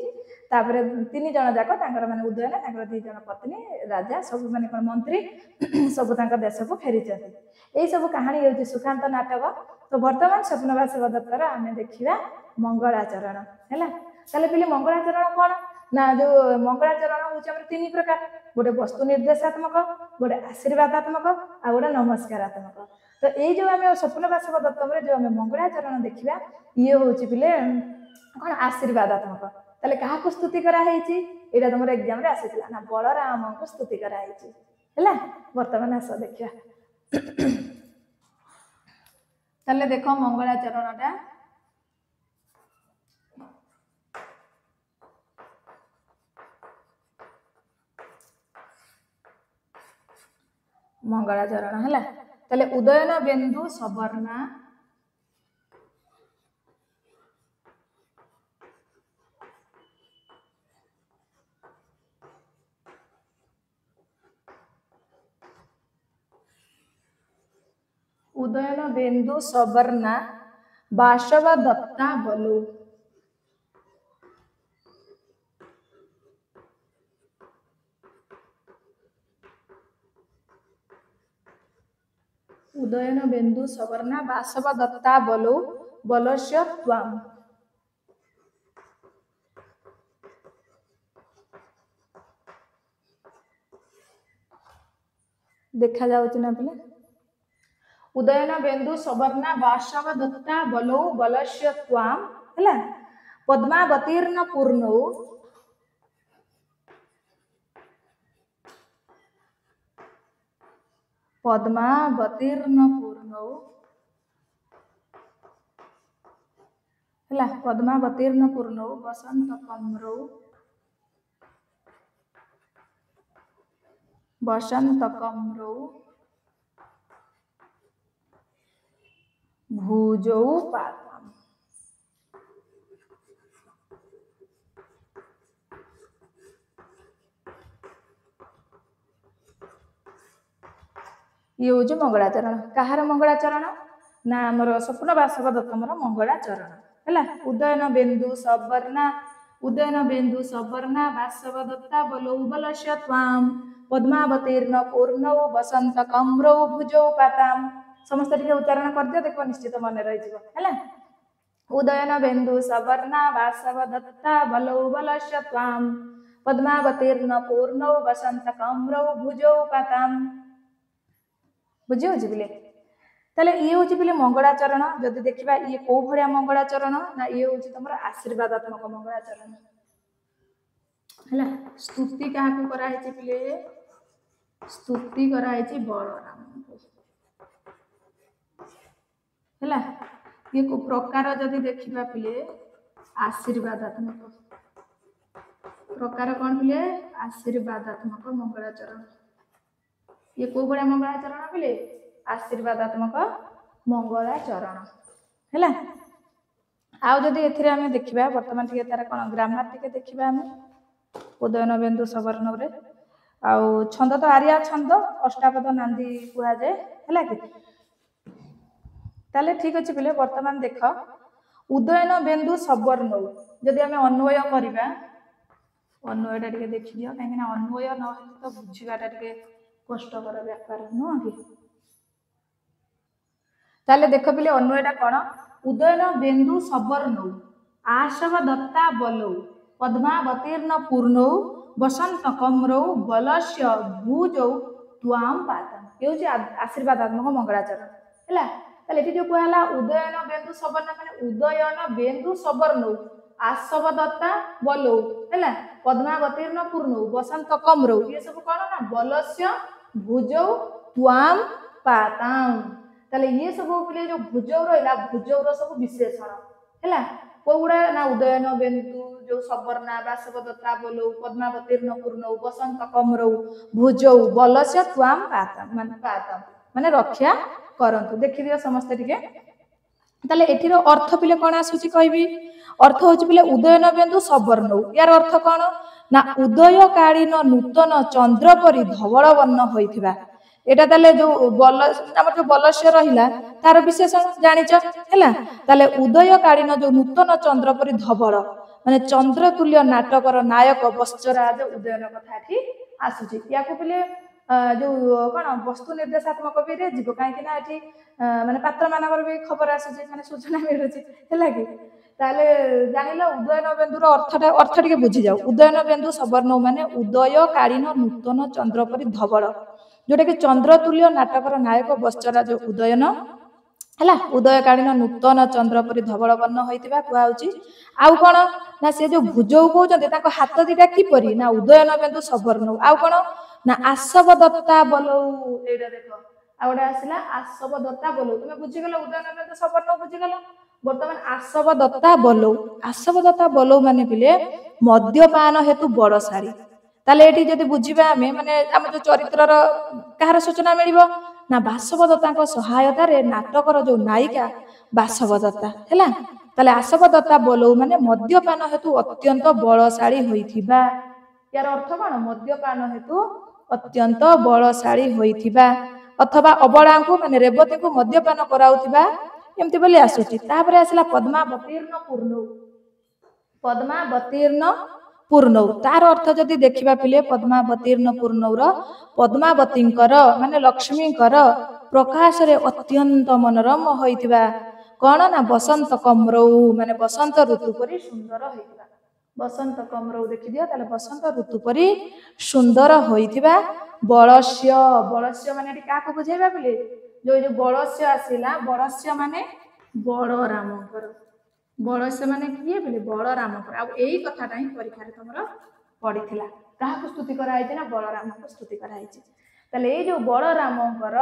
ତାପରେ 3 ଜଣ ଯାକ ତାଙ୍କର, ମାନେ ଉଦୟନ, ତାଙ୍କର 2 ଜଣ ପତ୍ନୀ, ରାଜା, ସବୁ ମାନେ କ'ଣ ମନ୍ତ୍ରୀ ସବୁ ତାଙ୍କ ଦେଶକୁ ଫେରିଛନ୍ତି। ଏଇ ସବୁ କାହାଣୀ ହେଉଛି ସୁଖାନ୍ତ ନାଟକ। ତ ବର୍ତ୍ତମାନ ସ୍ୱପ୍ନ ବାସବଦତ୍ତର ଆମେ ଦେଖିବା ମଙ୍ଗଳାଚରଣ ହେଲା। ତାହେଲେ ପିଲେ ମଙ୍ଗଳାଚରଣ କ'ଣ ନା, ଯୋଉ ମଙ୍ଗଳାଚରଣ ହେଉଛି ଆମର 3 ପ୍ରକାର। ଗୋଟେ ବସ୍ତୁ ନିର୍ଦ୍ଦେଶାତ୍ମକ, ଗୋଟେ ଆଶୀର୍ବାଦାତ୍ମକ, ଆଉ ଗୋଟେ ନମସ୍କାରାତ୍ମକ। ତ ଏଇ ଯୋଉ ଆମେ ସ୍ୱପ୍ନ ବାସବଦତ୍ତରେ ଯୋଉ ଆମେ ମଙ୍ଗଳାଚରଣ ଦେଖିବା, ଇଏ ହେଉଛି ପିଲେ कौन आशीर्वादात्मक ताले काहाको स्तुति करा हेची एटा तुमर एग्जाम रे आसीतला ना बलराम को स्तुति करा हेची हैला वर्तमान आस देखिया ताले देखो मंगलाचरणटा मंगलाचरण है ताले उदयन बिंदु सवर्णा उदयन बिंदु सवर्णा वासव दत्ता बलु उदयन बिंदु सवर्णा वासव दत्ता बलु बलस्य त्वाम देखा जाउछि ना पिले उदयन बिंदु सवर्णा वासव दत्ता बलौ बलस्य त्वाम हैला पद्मावतीर्ण पूर्णौ पद्मावतीर्ण पूर्णौ हैला पद्मावतीर्ण पूर्णौ वसंत कमरौ भुजौ पातम ये हूँ मंगलाचरण कहार मंगलाचरण ना आमर स्वप्न वासव दत्तमर मंगलाचरण है उदयन बिंदु सवर्णा वासव दत्ता बलौ बलस्य त्वाम पद्मावतीर्ण पूर्णौ वसंत कमरौ भुजौ पाताम समस्त टिके उच्चारण कर दियो देखो निश्चित मन रही है उदयन बिंदु सवर्णा वासव दत्ता बलौ बलस्य त्वाम पद्मावतीर्ण पूर्णौ वसंत कमरौ भुजौ पाताम बुझी हो बिले ताले ये हूँ बिले मंगलाचरण जदि देखा ये कौ भाया मंगलाचरण ना ये हूँ तुम आशीर्वादात्मक मंगलाचरण है स्तुति क्या कराई पिले स्तुति कराई बलराम है ये को प्रकार जदि देखा पिले आशीर्वादात्मक प्रकार कौन पिले आशीर्वादात्मक मंगलाचरण ये कौ भाया मंगलाचरण पिले आशीर्वादात्मक मंगलाचरण है आउ जदि एथिरे आमे देखिबा वर्तमान टिके तार कोन ग्रामर टिके देखिबा आमे उदयन बिंदु सवर्ण रे आउ छंद तो आर्या छंद अष्टापद नांदी कुआ जाए है कि ताले ठीक अछि पिले वर्तमान देख उदयन बिंदु सवर्ण जदि आमे अन्वय करबा अन्वयटा टिके देखि दियो काहे ना अन्वय न हेतु तो बुझिबाटा टिके कष्टकर व्यापार नुह कि ताले देख पिले अन्वयटा कोन उदयन बिंदु सवर्ण आशव दत्ता बलौ पद्मावतीर्ण पूर्णौ वसंत कमरौ बलस्य भुजौ त्वाम पातम ये आशीर्वादात्मक मंगलाचरण है ताले एठी जो कहला उदयन बिंदु सवर्ण माने उदयन बिंदु सवर्ण आशव दत्ता बलौ है पद्मावतीर्ण पूर्णौ वसंत कमरौ ये सब कौन ना बलस्य भुजौ त्वाम पाताम ताले ये सब बोले जो भुजौ रहा भुजौ सब विशेषण है कौड़ा ना उदयन बिंदु जो सवर्णा वासव दत्ता बलौ पद्मावतीर्ण पूर्णौ वसंत कमरौ भुजौ बलस्य त्वाम पातम माने रक्षा करंतु देखि दियो समस्त टिके ताले एठिरो अर्थ पिले कोन आसुची कहबी अर्थ होची पिले उदयन बिंदु सवर्ण यार अर्थ कोन ना उदयकालीन नूतन चंद्र परि धवल वर्ण होइथिबा एटा ताले जो बल हमर जो बलस्य रहिला तार विशेषण जानिच हैला ताले उदयकालीन जो नूतन चंद्र परि धवल माने चंद्र तुल्य नाटकर नायक वस्त्रराज उदयन कथाठी आसुची याको पिले जो कौन वस्तु निर्देशात्मक भी रे जीव कहीं एटी माने पात्र मानकर भी खबर आसुची माने सूचना मिलुची हैला कि ताले जानिलो उदयन बिंदुर अर्थ टिके बुझी जाओ उदयन बिंदु सवर्ण माने उदयकालीन नूतन चंद्र परि धवल जोटा कि चंद्र तुल्य नाटकर नायक वस्त्रराज उदयन ହେଲା। ଉଦୟକାଳୀନ ନୂତନ ଚନ୍ଦ୍ର ପରି ଧବଳ ବର୍ଣ୍ଣ ହୋଇଥିବା କୁହାହଉଛି। ଆଉ କଣ ନା ସେ ଯୋଉ ଭୁଜଉ କହୁଛନ୍ତି ତାଙ୍କ ହାତ ଦିଟା କିପରି ନା ଉଦୟନ ବିନ୍ଦୁ ସବର୍ଣ୍ଣ। ଆଉ କଣ ନା ଆସବ ଦତ୍ତା ବଲଉ, ଏଇଟା ଦେଖ ଆଉ ଗୋଟେ ଆସିଲା ଆସବ ଦତ୍ତା ବଲଉ। ତୁମେ ବୁଝିଗଲ ଉଦୟନ ବିନ୍ଦୁ ସବର୍ଣ୍ଣ ବୁଝିଗଲ। ବର୍ତ୍ତମାନ ଆସବ ଦତ୍ତା ବଲଉ, ଆସବ ଦତ୍ତା ବଲଉ ମାନେ ପିଲେ ମଦ୍ୟପାନ ହେତୁ ବଳଶାଳୀ। ତାହେଲେ ଏଠି ଯଦି ବୁଝିବା ଆମେ ମାନେ ଆମ ଯୋଉ ଚରିତ୍ରର କାହାର ସୂଚନା ମିଳିବ ନା ବାସବ ଦତ୍ତାଙ୍କ ସହାୟତାରେ ନାଟକର ଯୋଉ ନାୟିକା ବାସବ ଦତ୍ତା ହେଲା। ତାହେଲେ ଆସବ ଦତ୍ତା ବଲଉ ମାନେ ମଦ୍ୟପାନ ହେତୁ ଅତ୍ୟନ୍ତ ବଳଶାଳୀ ହୋଇଥିବା। ୟାର ଅର୍ଥ କଣ ମଦ୍ୟପାନ ହେତୁ ଅତ୍ୟନ୍ତ ବଳଶାଳୀ ହୋଇଥିବା ଅଥବା ଅବଳାଙ୍କୁ ମାନେ ରେବତୀଙ୍କୁ ମଦ୍ୟପାନ କରାଉଥିବା ଏମିତି ବୋଲି ଆସୁଛି। ତାପରେ ଆସିଲା ପଦ୍ମାବତୀର୍ଣ୍ଣ ପୂର୍ଣ୍ଣଉ, ପଦ୍ମାବତୀର୍ଣ୍ଣ ପୂର୍ଣ୍ଣଉ ତାର ଅର୍ଥ ଯଦି ଦେଖିବା ପିଲେ ପଦ୍ମାବତୀର୍ଣ୍ଣ ପୂର୍ଣ୍ଣଉର ପଦ୍ମାବତୀଙ୍କର ମାନେ ଲକ୍ଷ୍ମୀଙ୍କର ପ୍ରକାଶରେ ଅତ୍ୟନ୍ତ ମନୋରମ ହୋଇଥିବା କଣ ନା ବସନ୍ତ କମ୍ରଉ ମାନେ ବସନ୍ତ ଋତୁ ପରି ସୁନ୍ଦର ହୋଇଥିବା। ବସନ୍ତ କମ୍ରଉ ଦେଖିଦିଅ ତାହେଲେ ବସନ୍ତ ଋତୁ ପରି ସୁନ୍ଦର ହୋଇଥିବା। ବଳସ୍ୟ, ବଳସ୍ୟ ମାନେ ଏଠି କାହାକୁ ବୁଝେଇବା ପିଲେ ଯୋଉ ବଳସ୍ୟ ଆସିଲା, ବଳସ୍ୟ ମାନେ ବଳରାମଙ୍କର, ବଳସ୍ୟ ମାନେ କିଏ ବୋଲି ବଳରାମଙ୍କର। ଆଉ ଏଇ କଥାଟା ହିଁ ପରୀକ୍ଷାରେ ତମର ପଡିଥିଲା। କାହାକୁ ସ୍ତୁତି କରାଯାଇଛି ନା ବଳରାମଙ୍କୁ ସ୍ତୁତି କରାଯାଇଛି। ତାହେଲେ ଏଇ ଯୋଉ ବଳରାମଙ୍କର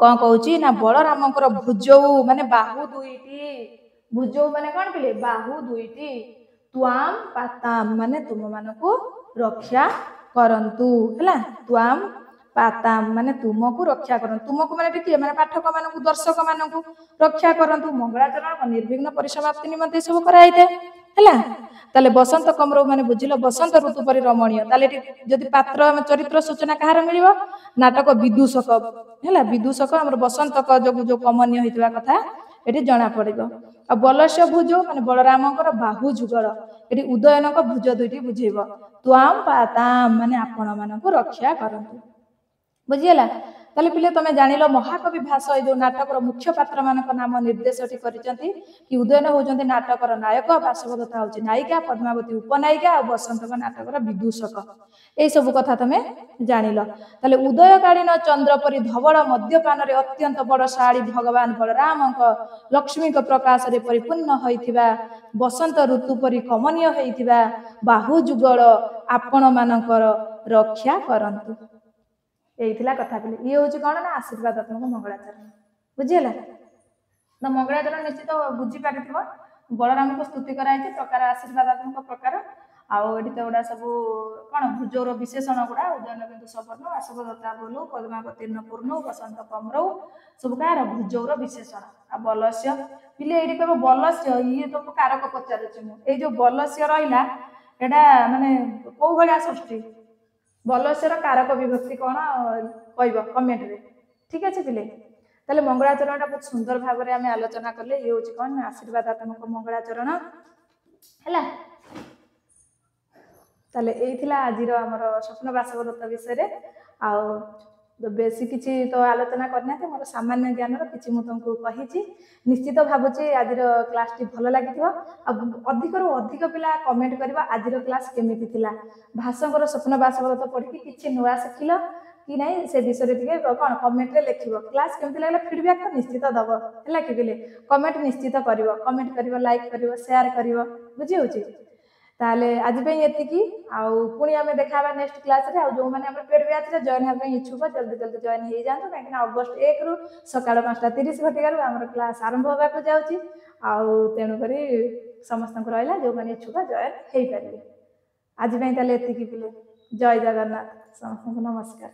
କଣ କହୁଛି ନା ବଳରାମଙ୍କର ଭୁଜଉ ମାନେ ବାହୁ ଦୁଇଟି, ଭୁଜଉ ମାନେ କଣ ପିଲେ ବାହୁ ଦୁଇଟି, ତ୍ୱାମ୍ ପାତାମ୍ ମାନେ ତୁମମାନଙ୍କୁ ରକ୍ଷା କରନ୍ତୁ ହେଲା। ତ୍ୱାମ୍ ପାତାମ୍ ମାନେ ତୁମକୁ ରକ୍ଷା କରନ୍ତୁ। ତୁମକୁ ମାନେ କିଏ ମାନେ ପାଠକ ମାନଙ୍କୁ ଦର୍ଶକ ମାନଙ୍କୁ ରକ୍ଷା କରନ୍ତୁ। ମଙ୍ଗଳାଚରଣ ନିର୍ବିଘ୍ନ ପରିସମାପ୍ତି ନିମନ୍ତେ ସବୁ କରାଯାଇଥାଏ ହେଲା। ତାହେଲେ ବସନ୍ତ କମ୍ରଉ ମାନେ ବୁଝିଲ ବସନ୍ତ ଋତୁ ପରି ରମଣୀୟ। ତାହେଲେ ଏଠି ଯଦି ପାତ୍ର ଚରିତ୍ର ସୂଚନା କାହାର ମିଳିବ ନାଟକ ବିଦୂଷକ ହେଲା। ବିଦୂଷକ ଆମର ବସନ୍ତକ ଯୋଗୁ ଯୋଉ କମନୀୟ ହେଇଥିବା କଥା ଏଠି ଜଣା ପଡିବ। ଆଉ ବଲସ୍ୟ ଭୁଜଉ ମାନେ ବଳରାମଙ୍କର ବାହୁ ଯୁଗଳ, ଏଠି ଉଦୟନଙ୍କ ଭୁଜ ଦୁଇଟି ବୁଝେଇବ। ତ୍ୱାମ୍ ପାତାମ୍ ମାନେ ଆପଣ ମାନଙ୍କୁ ରକ୍ଷା କରନ୍ତୁ। ବୁଝିଗଲା। ତାହେଲେ ପିଲେ ତମେ ଜାଣିଲ ମହାକବି ଭାସ ଏଇ ଯୋଉ ନାଟକର ମୁଖ୍ୟ ପାତ୍ର ମାନଙ୍କ ନାମ ନିର୍ଦ୍ଦେଶଟି କରିଛନ୍ତି କି ଉଦୟନ ହଉଛନ୍ତି ନାଟକର ନାୟକ, ବାସବ ଦତ୍ତା ହଉଛି ନାୟିକା, ପଦ୍ମାବତୀ ଉପନାୟିକା ଆଉ ବସନ୍ତକ ନାଟକର ବିଦୂଷକ। ଏଇ ସବୁ କଥା ତମେ ଜାଣିଲ। ତାହେଲେ ଉଦୟକାଳୀନ ଚନ୍ଦ୍ର ପରି ଧବଳ ମଦ୍ୟପାନରେ ଅତ୍ୟନ୍ତ ବଳଶାଳୀ ଭଗବାନ ବଳରାମଙ୍କ ଲକ୍ଷ୍ମୀଙ୍କ ପ୍ରକାଶରେ ପରିପୂର୍ଣ୍ଣ ହୋଇଥିବା, ବସନ୍ତ ଋତୁ ପରି କମନୀୟ ହେଇଥିବା ବାହୁ ଯୁଗଳ ଆପଣ ମାନଙ୍କର ରକ୍ଷା କରନ୍ତୁ। ଏଇଥିଲା କଥା ପିଲେ। ଇଏ ହଉଛି କଣ ନା ଆଶୀର୍ବାଦାତ୍ମକ ମଙ୍ଗଳାଚରଣ। ବୁଝିହେଲା ତ ମଙ୍ଗଳାଚରଣ ନିଶ୍ଚିତ ବୁଝିପାରିଥିବ। ବଳରାମଙ୍କୁ ସ୍ତୁତି କରାଯାଇଛି ପ୍ରକାର ଆଶୀର୍ବାଦାତ୍ମକ ପ୍ରକାର। ଆଉ ଏଠି ତ ଗୁଡା ସବୁ କଣ ଭୁଜୌର ବିଶେଷଣ ଗୁଡା ଉଦୟନ ବିନ୍ଦୁ ସବର୍ଣ୍ଣ, ଆସବ ଦତ୍ତା ବଲଉ, ପଦ୍ମାବତୀର୍ଣ୍ଣ ପୂର୍ଣ୍ଣଉ, ବସନ୍ତ କମ୍ରଉ ସବୁ କାହାର ଭୁଜୌର ବିଶେଷଣ। ଆଉ ବଲସ୍ୟ ପିଲେ ଏଇଠି କହିବ ବଲସ୍ୟ, ଇଏ ତମକୁ କାରକ ପଚାରୁଛି ମୁଁ। ଏଇ ଯୋଉ ବଲସ୍ୟ ରହିଲା ଏଇଟା ମାନେ କୋଉ ଭଳିଆ ଷଷ୍ଠୀ, ବଲସ୍ୟର କାରକ ବିଭକ୍ତି କଣ କହିବ କମେଣ୍ଟରେ। ଠିକ ଅଛି ପିଲେ। ତାହେଲେ ମଙ୍ଗଳାଚରଣଟା ବହୁତ ସୁନ୍ଦର ଭାବରେ ଆମେ ଆଲୋଚନା କଲେ। ଇଏ ହଉଛି କଣ ଆଶୀର୍ବାଦାତ୍ମକ ମଙ୍ଗଳାଚରଣ ହେଲା। ତାହେଲେ ଏଇଥିଲା ଆଜିର ଆମର ସ୍ୱପ୍ନ ବାସବ ଦତ୍ତ ବିଷୟରେ। ଆଉ ବେଶୀ କିଛି ତ ଆଲୋଚନା କରିନାହାନ୍ତି, ମୋର ସାମାନ୍ୟ ଜ୍ଞାନର କିଛି ମୁଁ ତମକୁ କହିଛି। ନିଶ୍ଚିତ ଭାବୁଛି ଆଜିର କ୍ଲାସଟି ଭଲ ଲାଗିଥିବ। ଆଉ ଅଧିକରୁ ଅଧିକ ପିଲା କମେଣ୍ଟ କରିବ ଆଜିର କ୍ଲାସ କେମିତି ଥିଲା। ଭାଷଙ୍କର ସ୍ୱପ୍ନ ବାସବ ଦତ୍ତ ପଢିକି କିଛି ନୂଆ ଶିଖିଲ କି ନାହିଁ ସେ ବିଷୟରେ ଟିକେ କଣ କମେଣ୍ଟରେ ଲେଖିବ। କ୍ଲାସ କେମିତି ଲାଗିଲା ଫିଡବ୍ୟାକ୍ ତ ନିଶ୍ଚିତ ଦବ ହେଲା କି ପିଲେ। କମେଣ୍ଟ ନିଶ୍ଚିତ କରିବ, କମେଣ୍ଟ କରିବ, ଲାଇକ୍ କରିବ, ସେୟାର କରିବ। ବୁଝି ହଉଛି। ତାହେଲେ ଆଜି ପାଇଁ ଏତିକି। ଆଉ ପୁଣି ଆମେ ଦେଖା ହେବା ନେକ୍ସଟ କ୍ଲାସରେ। ଆଉ ଯୋଉମାନେ ଆମର ପେଡ୍ ବ୍ୟାଚରେ ଜଏନ୍ ହେବା ପାଇଁ ଇଚ୍ଛୁକ ଜଲ୍ଦି ଜଲ୍ଦି ଜଏନ୍ ହେଇଯାଆନ୍ତୁ, କାହିଁକିନା ଅଗଷ୍ଟ 1ରୁ ସକାଳ 5:30 ଘଟିକାରୁ ଆମର କ୍ଲାସ ଆରମ୍ଭ ହେବାକୁ ଯାଉଛି। ଆଉ ତେଣୁକରି ସମସ୍ତଙ୍କୁ ରହିଲା ଯୋଉମାନେ ଇଚ୍ଛୁକ ଜଏନ୍ ହେଇପାରିବେ। ଆଜି ପାଇଁ ତାହେଲେ ଏତିକି ପିଲେ। ଜୟ ଜଗନ୍ନାଥ, ସମସ୍ତଙ୍କୁ ନମସ୍କାର।